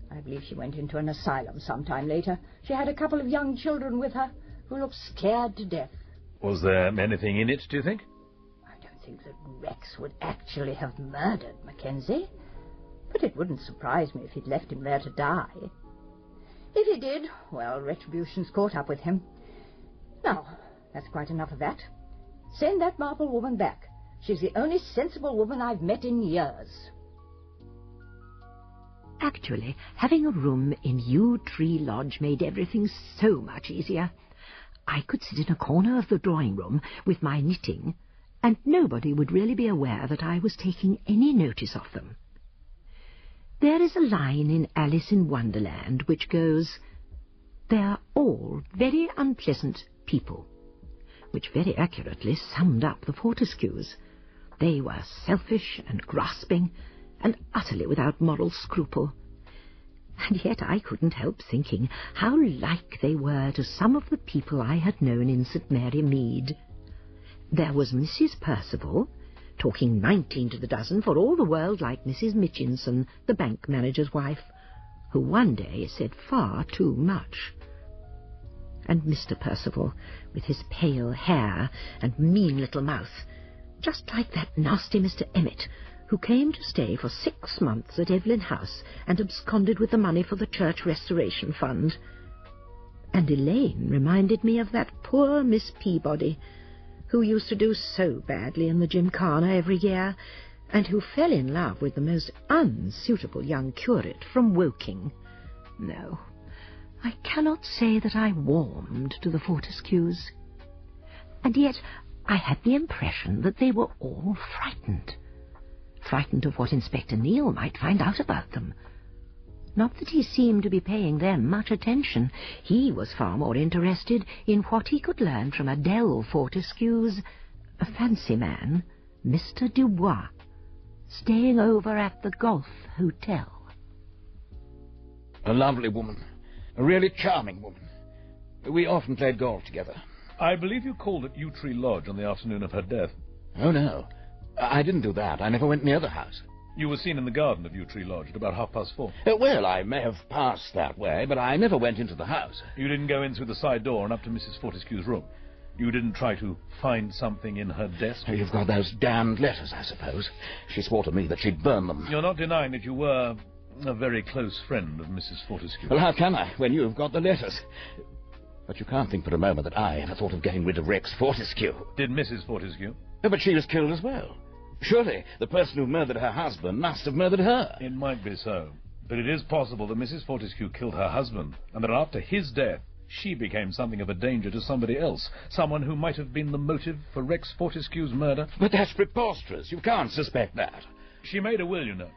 I believe she went into an asylum sometime later. She had a couple of young children with her who looked scared to death. Was there anything in it, do you think? I don't think that Rex would actually have murdered Mackenzie, but it wouldn't surprise me if he'd left him there to die. If he did, well, Retribution's caught up with him. Now, that's quite enough of that. Send that Marple woman back. She's the only sensible woman I've met in years. Actually, having a room in Yewtree Lodge made everything so much easier. I could sit in a corner of the drawing room with my knitting, and nobody would really be aware that I was taking any notice of them. There is a line in Alice in Wonderland which goes, "They're all very unpleasant people," which very accurately summed up the Fortescues. They were selfish and grasping, and utterly without moral scruple. And yet I couldn't help thinking how like they were to some of the people I had known in St. Mary Mead. There was Mrs. Percival, talking 19 to the dozen, for all the world like Mrs. Mitchinson, the bank manager's wife, who one day said far too much. And Mr. Percival, with his pale hair and mean little mouth, just like that nasty Mr. Emmett, who came to stay for 6 months at Evelyn House and absconded with the money for the Church Restoration Fund. And Elaine reminded me of that poor Miss Peabody, who used to do so badly in the Gymkhana every year, and who fell in love with the most unsuitable young curate from Woking. No, I cannot say that I warmed to the Fortescues. And yet I had the impression that they were all frightened. Frightened of what Inspector Neele might find out about them. Not that he seemed to be paying them much attention. He was far more interested in what he could learn from Adele Fortescue's fancy man, Mr. Dubois, staying over at the golf hotel. A lovely woman. A really charming woman. We often played golf together. I believe you called at Yewtree Lodge on the afternoon of her death. Oh, no. I didn't do that. I never went near the house. You were seen in the garden of Yewtree Lodge at about 4:30. Well, I may have passed that way, but I never went into the house. You didn't go in through the side door and up to Mrs. Fortescue's room? You didn't try to find something in her desk? You've got those damned letters, I suppose. She swore to me that she'd burn them. You're not denying that you were a very close friend of Mrs. Fortescue? Well, how can I, when you've got the letters? But you can't think for a moment that I ever thought of getting rid of Rex Fortescue. Did Mrs. Fortescue? But she was killed as well. Surely the person who murdered her husband must have murdered her. It might be so. But it is possible that Mrs. Fortescue killed her husband, and that after his death, she became something of a danger to somebody else. Someone who might have been the motive for Rex Fortescue's murder. But that's preposterous. You can't suspect that. She made a will, you know.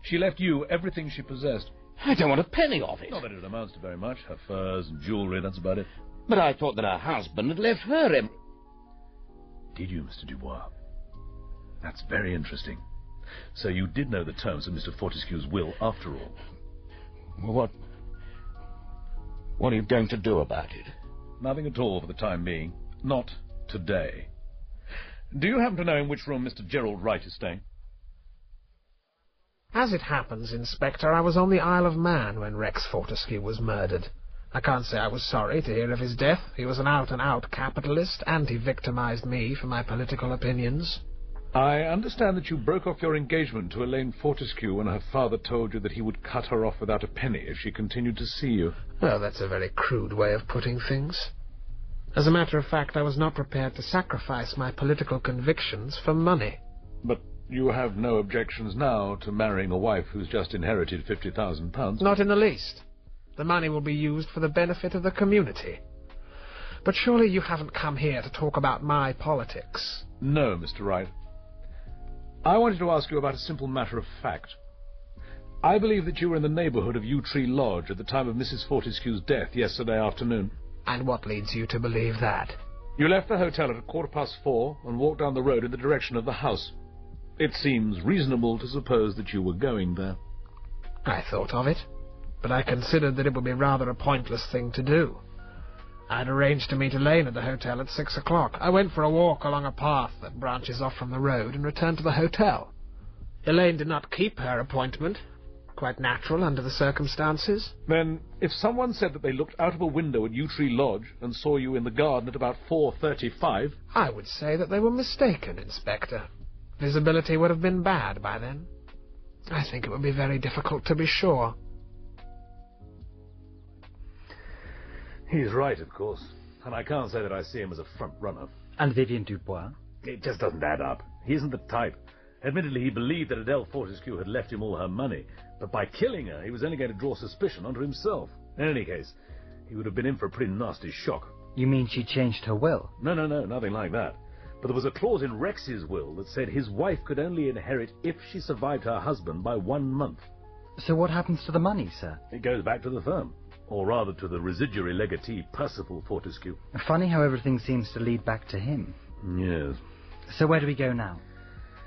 She left you everything she possessed. I don't want a penny of it. Not that it amounts to very much. Her furs and jewellery, that's about it. But I thought that her husband had left her Did you, Mr. Dubois? That's very interesting. So you did know the terms of Mr. Fortescue's will, after all? Well, what are you going to do about it? Nothing at all for the time being. Not today. Do you happen to know in which room Mr. Gerald Wright is staying? As it happens, Inspector, I was on the Isle of Man when Rex Fortescue was murdered. I can't say I was sorry to hear of his death. He was an out-and-out capitalist, and he victimized me for my political opinions. I understand that you broke off your engagement to Elaine Fortescue when her father told you that he would cut her off without a penny if she continued to see you. Well, that's a very crude way of putting things. As a matter of fact, I was not prepared to sacrifice my political convictions for money. But you have no objections now to marrying a wife who's just inherited £50,000? Not in the least. The money will be used for the benefit of the community. But surely you haven't come here to talk about my politics. No, Mr. Wright. I wanted to ask you about a simple matter of fact. I believe that you were in the neighbourhood of Yewtree Lodge at the time of Mrs. Fortescue's death yesterday afternoon. And what leads you to believe that? You left the hotel at 4:15 and walked down the road in the direction of the house. It seems reasonable to suppose that you were going there. I thought of it, but I considered that it would be rather a pointless thing to do. I'd arranged to meet Elaine at the hotel at 6 o'clock. I went for a walk along a path that branches off from the road and returned to the hotel. Elaine did not keep her appointment. Quite natural under the circumstances. Then, if someone said that they looked out of a window at Yewtree Lodge and saw you in the garden at about 4:35... I would say that they were mistaken, Inspector. Visibility would have been bad by then. I think it would be very difficult to be sure. He's right, of course. And I can't say that I see him as a front-runner. And Vivian Dubois? It just doesn't add up. He isn't the type. Admittedly, he believed that Adele Fortescue had left him all her money, but by killing her, he was only going to draw suspicion onto himself. In any case, he would have been in for a pretty nasty shock. You mean she changed her will? No, nothing like that. But there was a clause in Rex's will that said his wife could only inherit if she survived her husband by 1 month. So what happens to the money, sir? It goes back to the firm. Or rather to the residuary legatee, Percival Fortescue. Funny how everything seems to lead back to him. Yes. So where do we go now?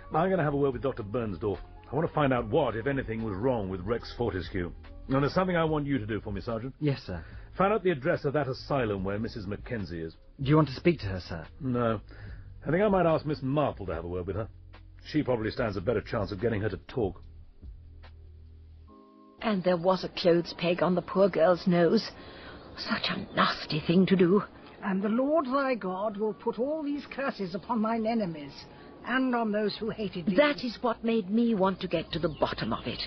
I'm going to have a word with Dr. Bernsdorf. I want to find out what, if anything, was wrong with Rex Fortescue. And there's something I want you to do for me, Sergeant. Yes, sir. Find out the address of that asylum where Mrs. Mackenzie is. Do you want to speak to her, sir? No. I think I might ask Miss Marple to have a word with her. She probably stands a better chance of getting her to talk. And there was a clothes peg on the poor girl's nose. Such a nasty thing to do. And the Lord thy God will put all these curses upon thine enemies, and on those who hated thee. That is what made me want to get to the bottom of it.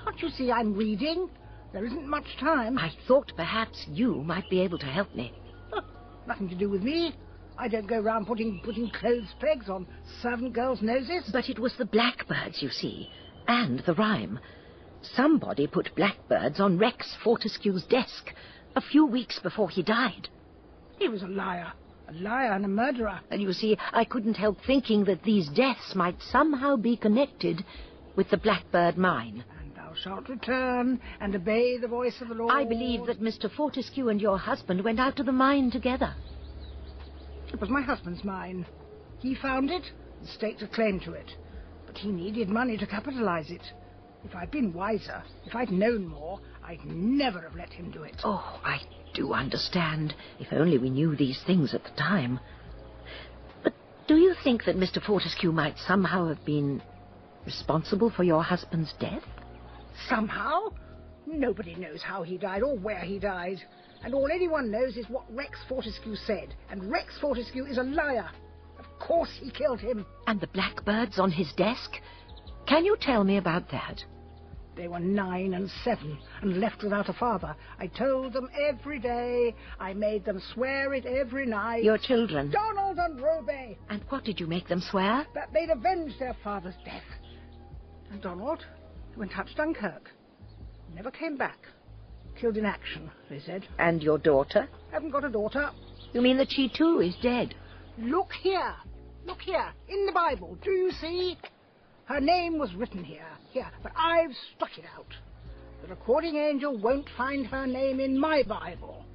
Can't you see I'm reading? There isn't much time. I thought perhaps you might be able to help me. Nothing to do with me. I don't go round putting clothes pegs on servant girls' noses. But it was the Blackbirds, you see, and the rhyme. Somebody put Blackbirds on Rex Fortescue's desk a few weeks before he died. He was a liar and a murderer. And you see, I couldn't help thinking that these deaths might somehow be connected with the Blackbird mine. And thou shalt return and obey the voice of the Lord. I believe that Mr. Fortescue and your husband went out to the mine together. It was my husband's mine. He found it and staked a claim to it. But he needed money to capitalize it. If I'd been wiser, if I'd known more, I'd never have let him do it. Oh, I do understand. If only we knew these things at the time. But do you think that Mr. Fortescue might somehow have been Responsible for your husband's death? Somehow. Nobody knows how he died or where he died. And all anyone knows is what Rex Fortescue said. And Rex Fortescue is a liar. Of course he killed him. And the Blackbirds on his desk? Can you tell me about that? They were 9 and 7 and left without a father. I told them every day. I made them swear it every night. Your children? Donald and Robey. And what did you make them swear? That they'd avenge their father's death. And Donald went out to Dunkirk. Never came back. Killed in action, they said. And your daughter? Haven't got a daughter. You mean that she too is dead? Look here. Look here. In the Bible. Do you see? Her name was written here. Here. But I've struck it out. The recording angel won't find her name in my Bible.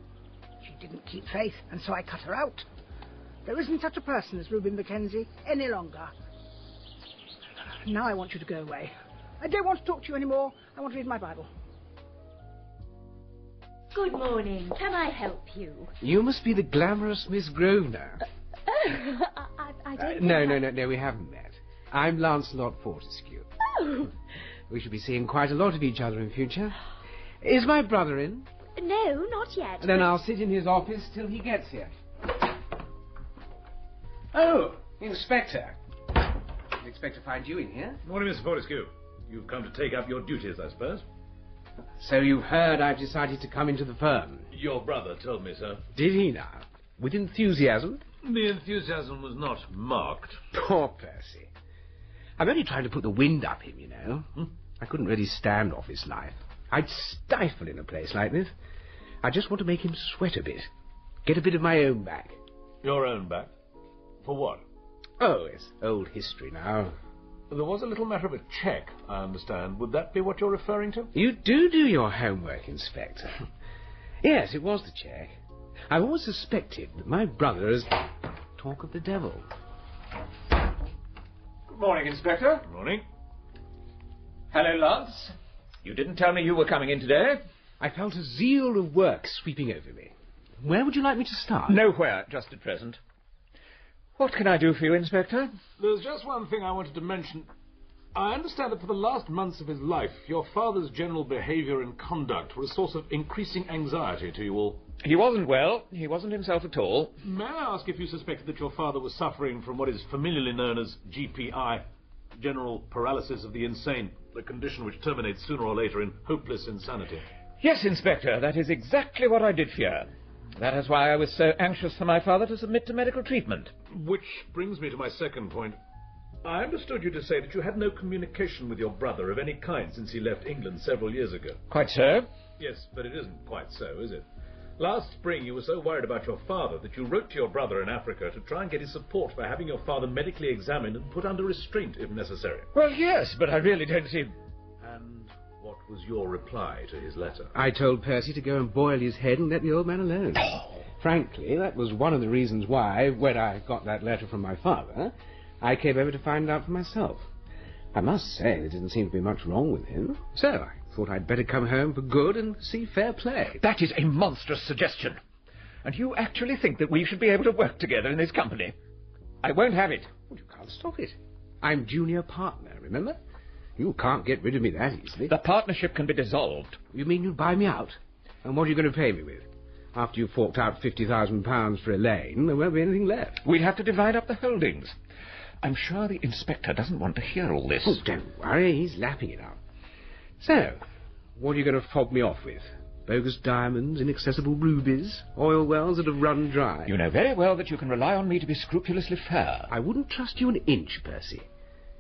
She didn't keep faith, and so I cut her out. There isn't such a person as Reuben Mackenzie any longer. Now I want you to go away. I don't want to talk to you anymore. I want to read my Bible. Good morning. Can I help you? You must be the glamorous Miss Grosvenor. I don't No, we haven't met. I'm Lancelot Fortescue. Oh. We should be seeing quite a lot of each other in future. Is my brother in? No, not yet. Then I'll sit in his office till he gets here. Oh, Inspector. Didn't expect to find you in here. Morning, Mr. Fortescue. You've come to take up your duties, I suppose. So you've heard I've decided to come into the firm? Your brother told me so. Did he now? With enthusiasm? The enthusiasm was not marked. Poor Percy. I'm only trying to put the wind up him, you know. I couldn't really stand office life. I'd stifle in a place like this. I just want to make him sweat a bit. Get a bit of my own back. Your own back? For what? Oh, it's old history now. There was a little matter of a cheque, I understand. Would that be what you're referring to? You do your homework, Inspector. Yes, it was the cheque. I've always suspected that my brother has... Talk of the devil. Good morning, Inspector. Good morning. Hello, Lance. You didn't tell me you were coming in today. I felt a zeal of work sweeping over me. Where would you like me to start? Nowhere, just at present. What can I do for you, Inspector? There's just one thing I wanted to mention. I understand that for the last months of his life, your father's general behaviour and conduct were a source of increasing anxiety to you all. He wasn't well. He wasn't himself at all. May I ask if you suspected that your father was suffering from what is familiarly known as GPI, general paralysis of the insane, the condition which terminates sooner or later in hopeless insanity? Yes, Inspector, that is exactly what I did fear. That is why I was so anxious for my father to submit to medical treatment. Which brings me to my second point. I understood you to say that you had no communication with your brother of any kind since he left England several years ago. Quite so. Yes, but it isn't quite so, is it? Last spring you were so worried about your father that you wrote to your brother in Africa to try and get his support by having your father medically examined and put under restraint if necessary. Well, yes, but I really don't see... And what was your reply to his letter? I told Percy to go and boil his head and let the old man alone. Frankly, that was one of the reasons why, when I got that letter from my father, I came over to find out for myself. I must say there didn't seem to be much wrong with him, so I thought I'd better come home for good and see fair play. That is a monstrous suggestion. And you actually think that we should be able to work together in this company? I won't have it. Well, you can't stop it. I'm junior partner, remember? You can't get rid of me that easily. The partnership can be dissolved. You mean you'd buy me out? And what are you going to pay me with? After you've forked out £50,000 for Elaine, there won't be anything left. We'd have to divide up the holdings. I'm sure the Inspector doesn't want to hear all this. Oh, don't worry, he's lapping it up. So, what are you going to fob me off with? Bogus diamonds, inaccessible rubies, oil wells that have run dry? You know very well that you can rely on me to be scrupulously fair. I wouldn't trust you an inch, Percy.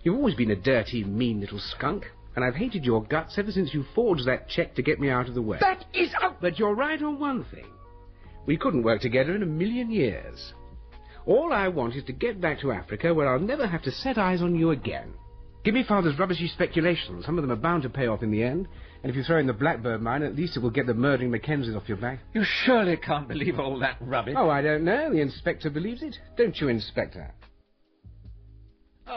You've always been a dirty, mean little skunk, and I've hated your guts ever since you forged that cheque to get me out of the way. That is out... But you're right on one thing. We couldn't work together in a million years. All I want is to get back to Africa where I'll never have to set eyes on you again. Give me father's rubbishy speculations. Some of them are bound to pay off in the end. And if you throw in the Blackbird mine, at least it will get the murdering Mackenzies off your back. You surely can't believe all that rubbish. Oh, I don't know. The Inspector believes it. Don't you, Inspector?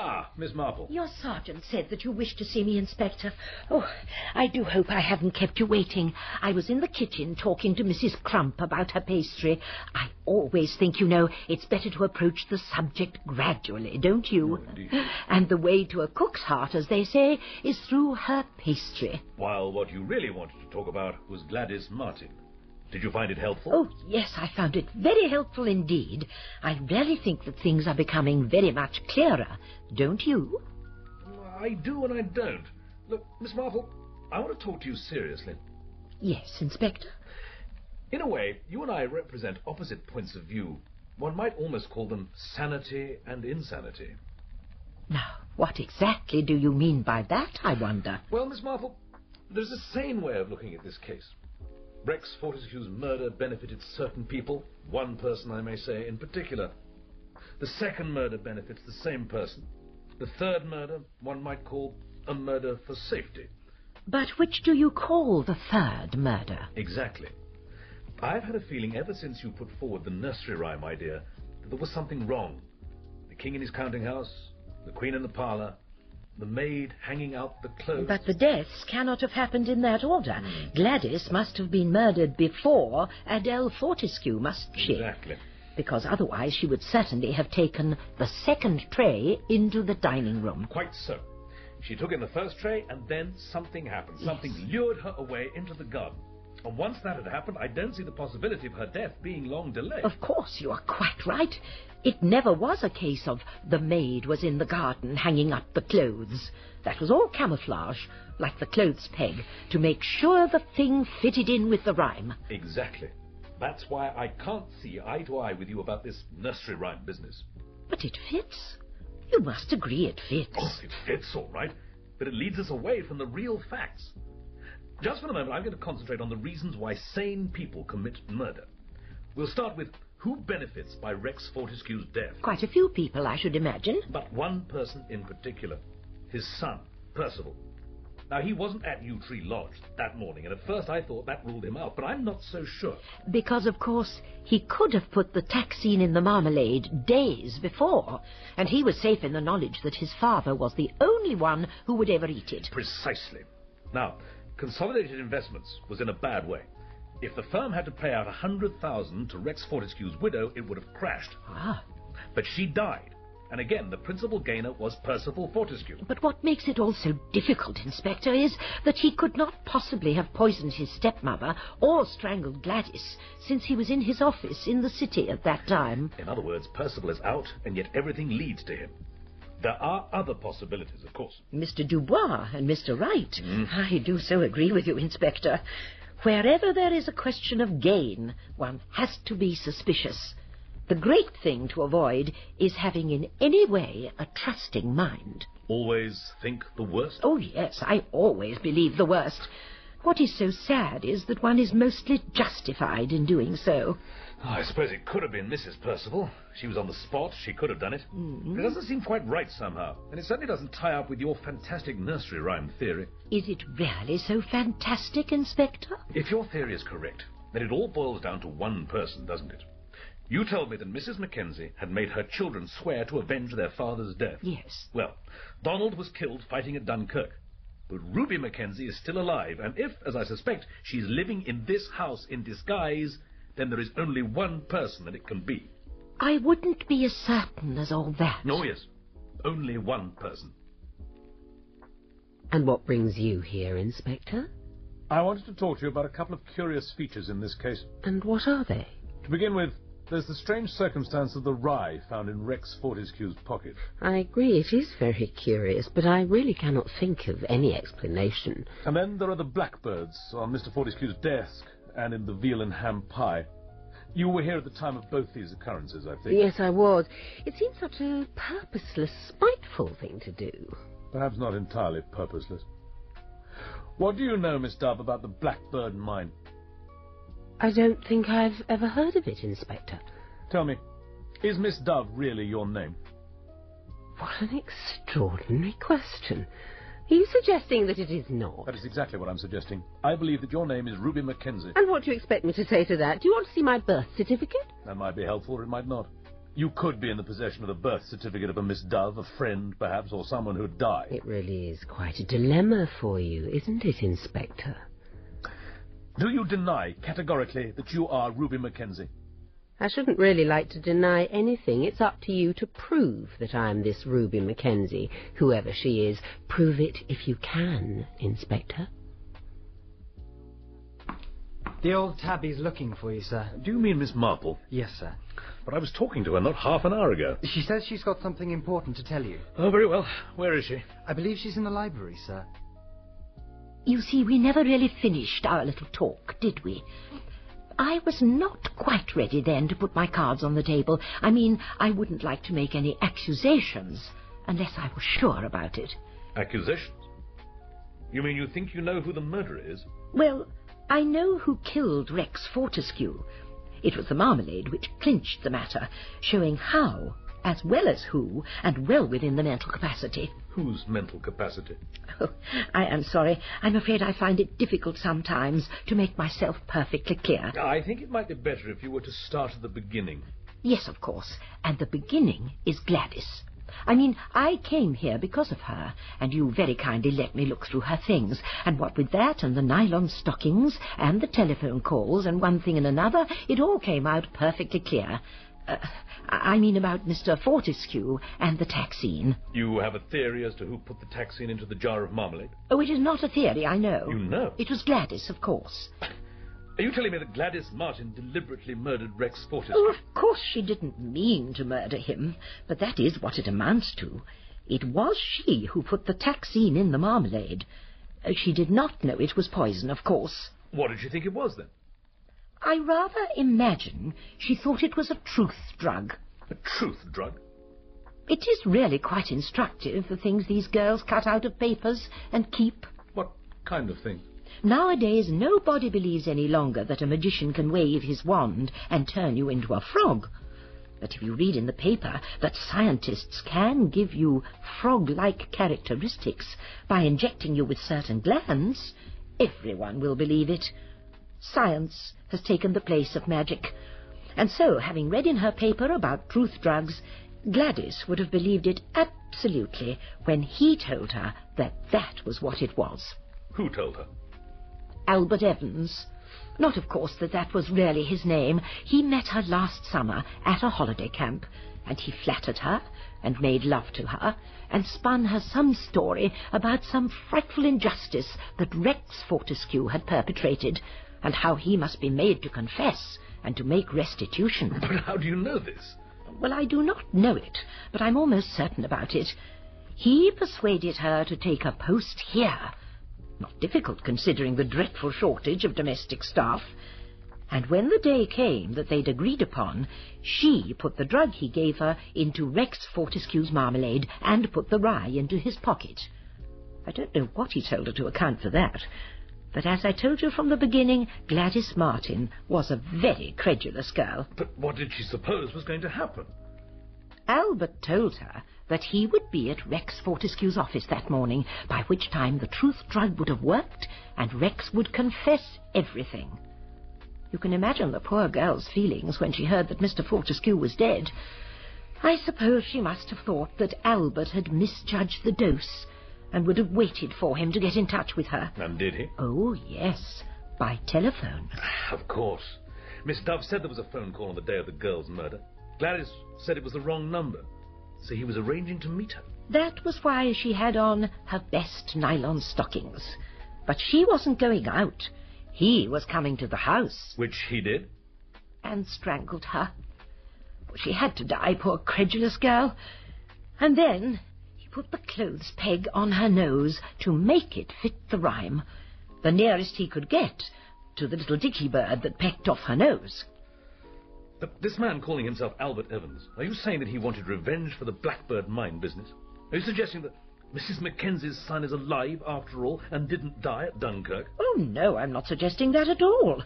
Ah, Miss Marple. Your sergeant said that you wished to see me, Inspector. Oh, I do hope I haven't kept you waiting. I was in the kitchen talking to Mrs. Crump about her pastry. I always think, you know, it's better to approach the subject gradually, don't you? And the way to a cook's heart, as they say, is through her pastry. While what you really wanted to talk about was Gladys Martin. Did you find it helpful? Oh, yes, I found it very helpful indeed. I really think that things are becoming very much clearer, don't you? I do and I don't. Look, Miss Marple, I want to talk to you seriously. Yes, Inspector. In a way, you and I represent opposite points of view. One might almost call them sanity and insanity. Now, what exactly do you mean by that, I wonder? Well, Miss Marple, there's a sane way of looking at this case. Rex Fortescue's murder benefited certain people, one person, I may say, in particular. The second murder benefits the same person. The third murder, one might call a murder for safety. But which do you call the third murder? Exactly. I've had a feeling ever since you put forward the nursery rhyme idea that there was something wrong. The king in his counting house, the queen in the parlour, the maid hanging out the clothes. But the deaths cannot have happened in that order. Gladys must have been murdered before Adele Fortescue, mustn't she? Exactly. Because otherwise she would certainly have taken the second tray into the dining room. Quite so. She took in the first tray and then something happened. Something lured her away into the garden. And once that had happened, I don't see the possibility of her death being long delayed. Of course, you are quite right. It never was a case of the maid was in the garden hanging up the clothes. That was all camouflage, like the clothes peg, to make sure the thing fitted in with the rhyme. Exactly. That's why I can't see eye to eye with you about this nursery rhyme business. But it fits. You must agree it fits. Oh, it fits, all right. But it leads us away from the real facts. Just for the moment, I'm going to concentrate on the reasons why sane people commit murder. We'll start with who benefits by Rex Fortescue's death. Quite a few people, I should imagine. But one person in particular. His son, Percival. Now, he wasn't at Yewtree Lodge that morning, and at first I thought that ruled him out, but I'm not so sure. Because, of course, he could have put the taxine in the marmalade days before, and he was safe in the knowledge that his father was the only one who would ever eat it. Precisely. Now, Consolidated Investments was in a bad way. If the firm had to pay out $100,000 to Rex Fortescue's widow, it would have crashed. Ah. But she died. And again, the principal gainer was Percival Fortescue. But what makes it all so difficult, Inspector, is that he could not possibly have poisoned his stepmother or strangled Gladys, since he was in his office in the city at that time. In other words, Percival is out, and yet everything leads to him. There are other possibilities, of course. Mr. Dubois and Mr. Wright. I do so agree with you, Inspector. Wherever there is a question of gain, one has to be suspicious. The great thing to avoid is having in any way a trusting mind. Always think the worst? Oh, yes, I always believe the worst. What is so sad is that one is mostly justified in doing so. Oh, I suppose it could have been Mrs. Percival. She was on the spot. She could have done it. It doesn't seem quite right somehow. And it certainly doesn't tie up with your fantastic nursery rhyme theory. Is it really so fantastic, Inspector? If your theory is correct, then it all boils down to one person, doesn't it? You told me that Mrs. Mackenzie had made her children swear to avenge their father's death. Yes. Well, Donald was killed fighting at Dunkirk. But Ruby Mackenzie is still alive, and if, as I suspect, she's living in this house in disguise, then there is only one person that it can be. I wouldn't be as certain as all that. Oh, yes. Only one person. And what brings you here, Inspector? I wanted to talk to you about a couple of curious features in this case. And what are they? To begin with, there's the strange circumstance of the rye found in Rex Fortescue's pocket. I agree, it is very curious, but I really cannot think of any explanation. And then there are the Blackbirds on Mr. Fortescue's desk and in the veal and ham pie. You were here at the time of both these occurrences, I think. Yes, I was. It seems such a purposeless, spiteful thing to do. Perhaps not entirely purposeless. What do you know, Miss Dove, about the Blackbird mine? I don't think I've ever heard of it, Inspector. Tell me, is Miss Dove really your name? What an extraordinary question. Are you suggesting that it is not? That is exactly what I'm suggesting. I believe that your name is Ruby Mackenzie. And what do you expect me to say to that? Do you want to see my birth certificate? That might be helpful, or it might not. You could be in the possession of the birth certificate of a Miss Dove, a friend, perhaps, or someone who'd died. It really is quite a dilemma for you, isn't it, Inspector? Do you deny categorically that you are Ruby Mackenzie? I shouldn't really like to deny anything. It's up to you to prove that I'm this Ruby Mackenzie, whoever she is. Prove it if you can, Inspector. The old tabby's looking for you, sir. Do you mean Miss Marple? Yes, sir. But I was talking to her not half an hour ago. She says she's got something important to tell you. Oh, very well. Where is she? I believe she's in the library, sir. You see, we never really finished our little talk, did we? I was not quite ready then to put my cards on the table. I mean, I wouldn't like to make any accusations unless I was sure about it. Accusations? You mean you think you know who the murderer is? Well, I know who killed Rex Fortescue. It was the marmalade which clinched the matter, showing how, as well as who, and well within the mental capacity. Whose mental capacity? Oh, I am sorry. I'm afraid I find it difficult sometimes to make myself perfectly clear. I think it might be better if you were to start at the beginning. Yes, of course. And the beginning is Gladys. I mean, I came here because of her, and you very kindly let me look through her things. And what with that, and the nylon stockings, and the telephone calls, and one thing and another, it all came out perfectly clear. I mean about Mr. Fortescue and the taxine. You have a theory as to who put the taxine into the jar of marmalade? Oh, it is not a theory, I know. You know? It was Gladys, of course. Are you telling me that Gladys Martin deliberately murdered Rex Fortescue? Oh, of course she didn't mean to murder him, but that is what it amounts to. It was she who put the taxine in the marmalade. She did not know it was poison, of course. What did she think it was, then? I rather imagine she thought it was a truth drug. A truth drug? It is really quite instructive, the things these girls cut out of papers and keep. What kind of thing? Nowadays, nobody believes any longer that a magician can wave his wand and turn you into a frog. But if you read in the paper that scientists can give you frog-like characteristics by injecting you with certain glands, everyone will believe it. Science has taken the place of magic. And so, having read in her paper about truth drugs, Gladys would have believed it absolutely when he told her that that was what it was. Who told her? Albert Evans. Not, of course, that that was really his name. He met her last summer at a holiday camp, and he flattered her and made love to her and spun her some story about some frightful injustice that Rex Fortescue had perpetrated, and how he must be made to confess and to make restitution. But how do you know this? Well, I do not know it, but I'm almost certain about it. He persuaded her to take a post here. Not difficult, considering the dreadful shortage of domestic staff. And when the day came that they'd agreed upon, she put the drug he gave her into Rex Fortescue's marmalade and put the rye into his pocket. I don't know what he told her to account for that. But as I told you from the beginning, Gladys Martin was a very credulous girl. But what did she suppose was going to happen? Albert told her that he would be at Rex Fortescue's office that morning, by which time the truth drug would have worked, and Rex would confess everything. You can imagine the poor girl's feelings when she heard that Mr. Fortescue was dead. I suppose she must have thought that Albert had misjudged the dose, and would have waited for him to get in touch with her. And did he? Oh, yes, by telephone. Of course. Miss Dove said there was a phone call on the day of the girl's murder. Gladys said it was the wrong number, so he was arranging to meet her. That was why she had on her best nylon stockings. But she wasn't going out. He was coming to the house. Which he did? And strangled her. She had to die, poor credulous girl. And then he put the clothes peg on her nose to make it fit the rhyme, the nearest he could get to the little dicky bird that pecked off her nose. But this man calling himself Albert Evans, are you saying that he wanted revenge for the Blackbird mine business? Are you suggesting that Mrs. Mackenzie's son is alive after all and didn't die at Dunkirk? Oh, no, I'm not suggesting that at all.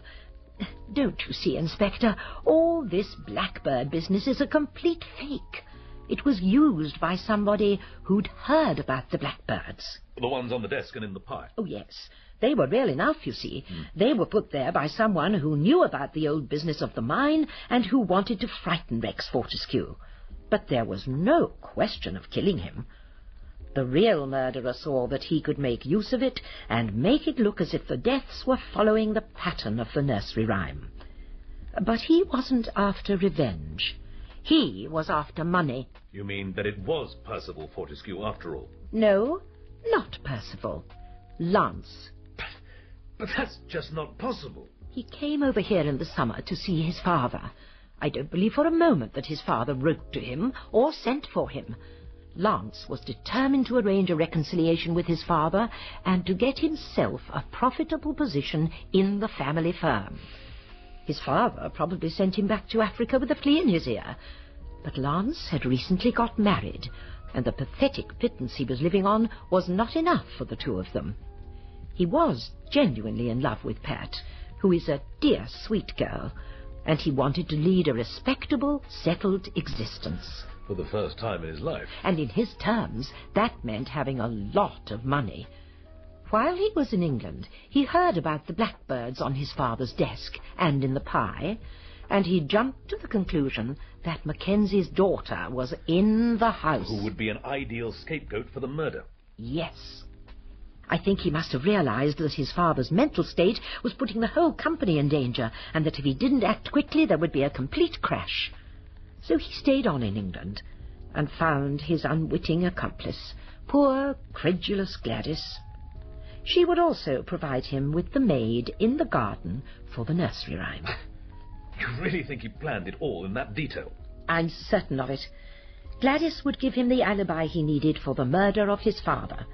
Don't you see, Inspector, all this Blackbird business is a complete fake. It was used by somebody who'd heard about the Blackbirds. The ones on the desk and in the pie. Oh, yes. They were real enough, you see. They were put there by someone who knew about the old business of the mine and who wanted to frighten Rex Fortescue. But there was no question of killing him. The real murderer saw that he could make use of it and make it look as if the deaths were following the pattern of the nursery rhyme. But he wasn't after revenge. He was after money. You mean that it was Percival Fortescue after all? No, not Percival. Lance. But that's just not possible. He came over here in the summer to see his father. I don't believe for a moment that his father wrote to him or sent for him. Lance was determined to arrange a reconciliation with his father and to get himself a profitable position in the family firm. His father probably sent him back to Africa with a flea in his ear. But Lance had recently got married, and the pathetic pittance he was living on was not enough for the two of them. He was genuinely in love with Pat, who is a dear, sweet girl, and he wanted to lead a respectable, settled existence. For the first time in his life. And in his terms, that meant having a lot of money. While he was in England, he heard about the Blackbirds on his father's desk and in the pie, and he jumped to the conclusion that Mackenzie's daughter was in the house. Who would be an ideal scapegoat for the murder. Yes. I think he must have realized that his father's mental state was putting the whole company in danger, and that if he didn't act quickly there would be a complete crash. So he stayed on in England, and found his unwitting accomplice, poor, credulous Gladys. She would also provide him with the maid in the garden for the nursery rhyme. You really think he planned it all in that detail? I'm certain of it. Gladys would give him the alibi he needed for the murder of his father,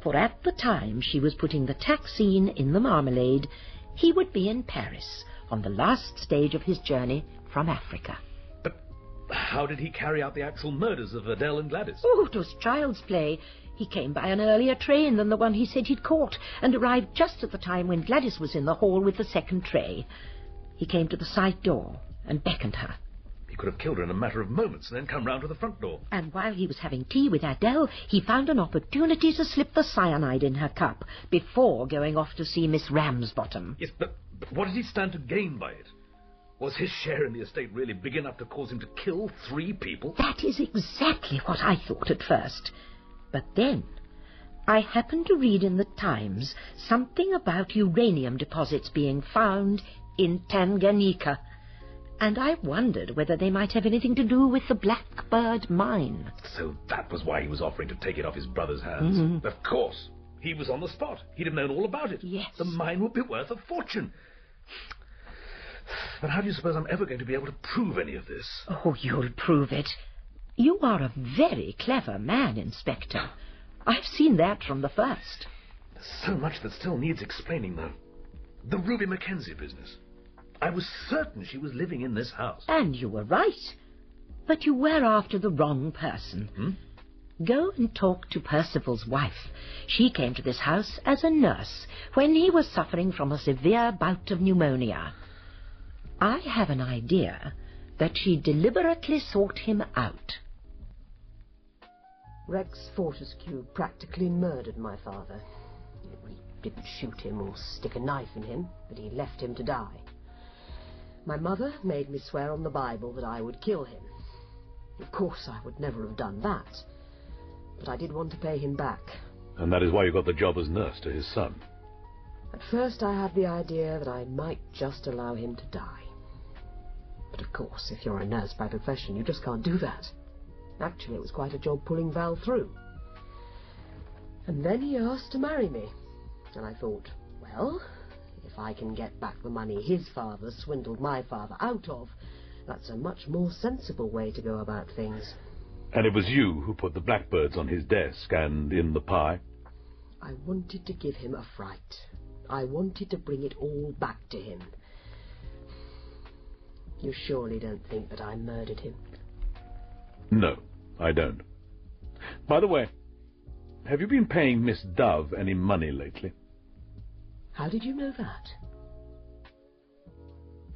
for at the time she was putting the taxine in the marmalade, he would be in Paris on the last stage of his journey from Africa. But how did he carry out the actual murders of Adele and Gladys? Oh, it was child's play. He came by an earlier train than the one he said he'd caught, and arrived just at the time when Gladys was in the hall with the second tray. He came to the side door and beckoned her. He could have killed her in a matter of moments and then come round to the front door. And while he was having tea with Adele, he found an opportunity to slip the cyanide in her cup before going off to see Miss Ramsbottom. Yes, but what did he stand to gain by it? Was his share in the estate really big enough to cause him to kill 3 people? That is exactly what I thought at first. But then I happened to read in the Times something about uranium deposits being found in Tanganyika, and I wondered whether they might have anything to do with the Blackbird mine. So that was why he was offering to take it off his brother's hands. Mm-hmm. Of course. He was on the spot. He'd have known all about it. Yes. The mine would be worth a fortune. But how do you suppose I'm ever going to be able to prove any of this? Oh, you'll prove it. You are a very clever man, Inspector. I've seen that from the first. There's so much that still needs explaining, though. The Ruby Mackenzie business. I was certain she was living in this house. And you were right. But you were after the wrong person. Go and talk to Percival's wife. She came to this house as a nurse when he was suffering from a severe bout of pneumonia. I have an idea that she deliberately sought him out. Rex Fortescue practically murdered my father. He didn't shoot him or stick a knife in him, but he left him to die. My mother made me swear on the Bible that I would kill him. Of course, I would never have done that, but I did want to pay him back. And that is why you got the job as nurse to his son. At first I had the idea that I might just allow him to die. But of course, if you're a nurse by profession, you just can't do that. Actually, it was quite a job pulling Val through. And then he asked to marry me, and I thought, well, if I can get back the money his father swindled my father out of, that's a much more sensible way to go about things. And it was you who put the Blackbirds on his desk and in the pie? I wanted to give him a fright. I wanted to bring it all back to him. You surely don't think that I murdered him? No, I don't. By the way, have you been paying Miss Dove any money lately? How did you know that?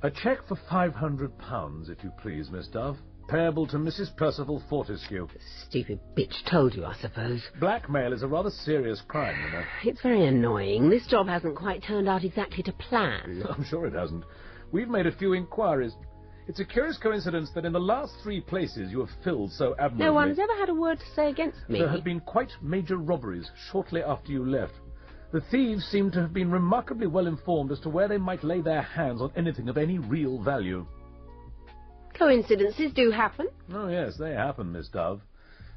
A cheque for £500, if you please, Miss Dove. payable to Mrs. Percival Fortescue. Stupid bitch told you, I suppose. Blackmail is a rather serious crime, you know. It's very annoying. This job hasn't quite turned out exactly to plan. I'm sure it hasn't. We've made a few inquiries. It's a curious coincidence that in the last 3 places you have filled so admirably... No one's ever had a word to say against me. There have been quite major robberies shortly after you left. The thieves seem to have been remarkably well informed as to where they might lay their hands on anything of any real value. Coincidences do happen. Oh, yes, they happen, Miss Dove.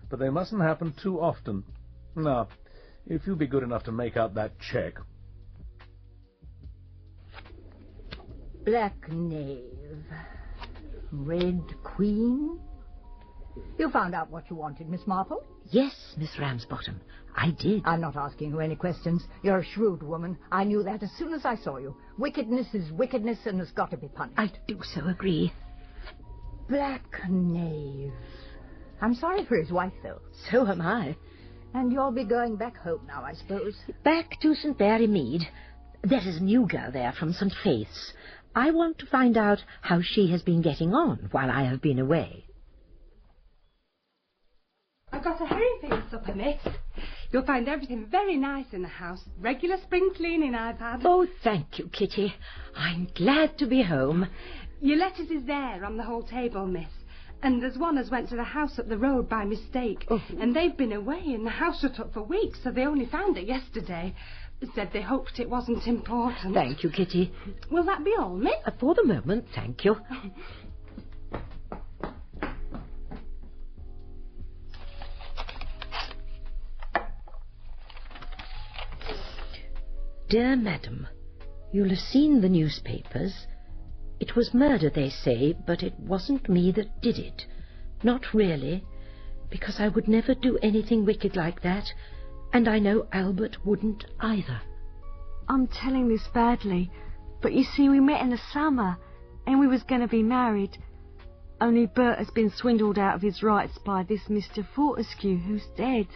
But they mustn't happen too often. Now, if you'd be good enough to make out that cheque... Black knave. Red queen. You found out what you wanted, Miss Marple? Yes, Miss Ramsbottom, I did. I'm not asking you any questions. You're a shrewd woman. I knew that as soon as I saw you. Wickedness is wickedness and has got to be punished. I do so agree. Black knave. I'm sorry for his wife, though. So am I. And you'll be going back home now, I suppose. Back to St. Mary Mead. There is a new girl there from St. Faith's. I want to find out how she has been getting on while I have been away. I've got a herring for your supper, miss. You'll find everything very nice in the house. Regular spring cleaning I've had. Oh, thank you, Kitty. I'm glad to be home. Your letters is there on the whole table, miss. And there's one as went to the house up the road by mistake. Oh. And they've been away and the house shut up for weeks, so they only found it yesterday. Said they hoped it wasn't important. Thank you, Kitty. Will that be all, miss? For the moment, thank you. Dear Madam, you'll have seen the newspapers. It was murder, they say, but it wasn't me that did it. Not really, because I would never do anything wicked like that. And I know Albert wouldn't either. I'm telling this badly, but you see, we met in the summer, and we was going to be married. Only Bert has been swindled out of his rights by this Mr. Fortescue, who's dead.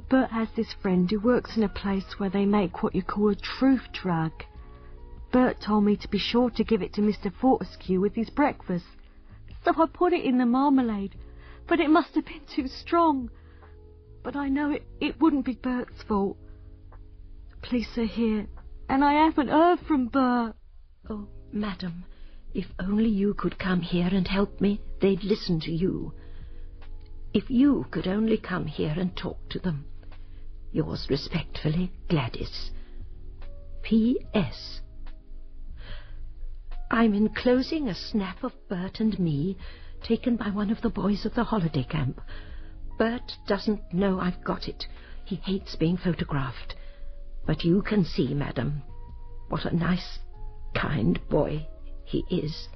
Bert has this friend who works in a place where they make what you call a truth drug. Bert told me to be sure to give it to Mr. Fortescue with his breakfast. So I put it in the marmalade, but it must have been too strong. But I know it wouldn't be Bert's fault. The police are here, and I haven't heard from Bert. Oh, Madam, if only you could come here and help me, they'd listen to you. If you could only come here and talk to them. Yours respectfully, Gladys. P.S. I'm enclosing a snap of Bert and me, taken by one of the boys of the holiday camp. Bert doesn't know I've got it. He hates being photographed. But you can see, Madam, what a nice, kind boy he is.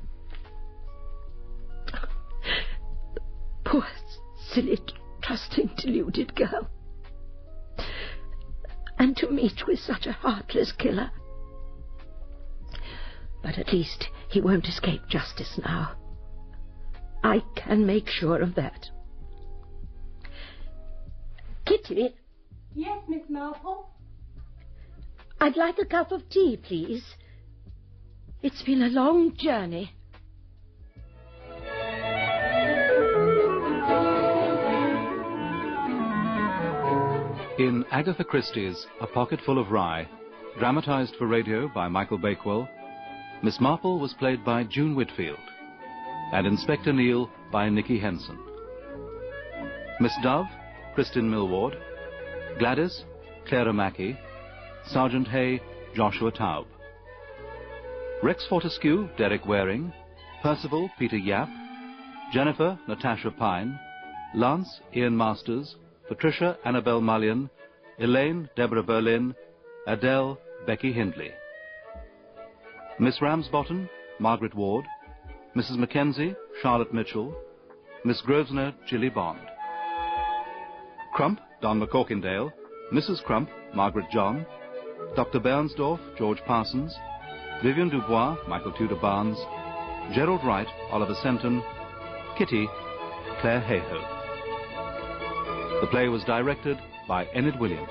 Poor, silly, trusting, deluded girl. And to meet with such a heartless killer. But at least he won't escape justice now. I can make sure of that. Kitty? Yes, Miss Marple? I'd like a cup of tea, please. It's been a long journey. In Agatha Christie's A Pocketful of Rye, dramatised for radio by Michael Bakewell, Miss Marple was played by June Whitfield, and Inspector Neele by Nicky Henson. Miss Dove, Kristin Millward, Gladys, Clara Mackey, Sergeant Hay, Joshua Taub. Rex Fortescue, Derek Waring, Percival, Peter Yapp, Jennifer, Natasha Pine, Lance, Ian Masters, Patricia, Annabel Mullion, Elaine, Deborah Berlin, Adele, Becky Hindley. Miss Ramsbottom, Margaret Ward, Mrs. Mackenzie, Charlotte Mitchell, Miss Grosvenor, Gilly Bond. Crump, Don McCorkindale, Mrs. Crump, Margaret John, Dr. Bernsdorf, George Parsons, Vivian Dubois, Michael Tudor Barnes, Gerald Wright, Oliver Senton, Kitty, Claire Hayhoe. The play was directed by Enid Williams.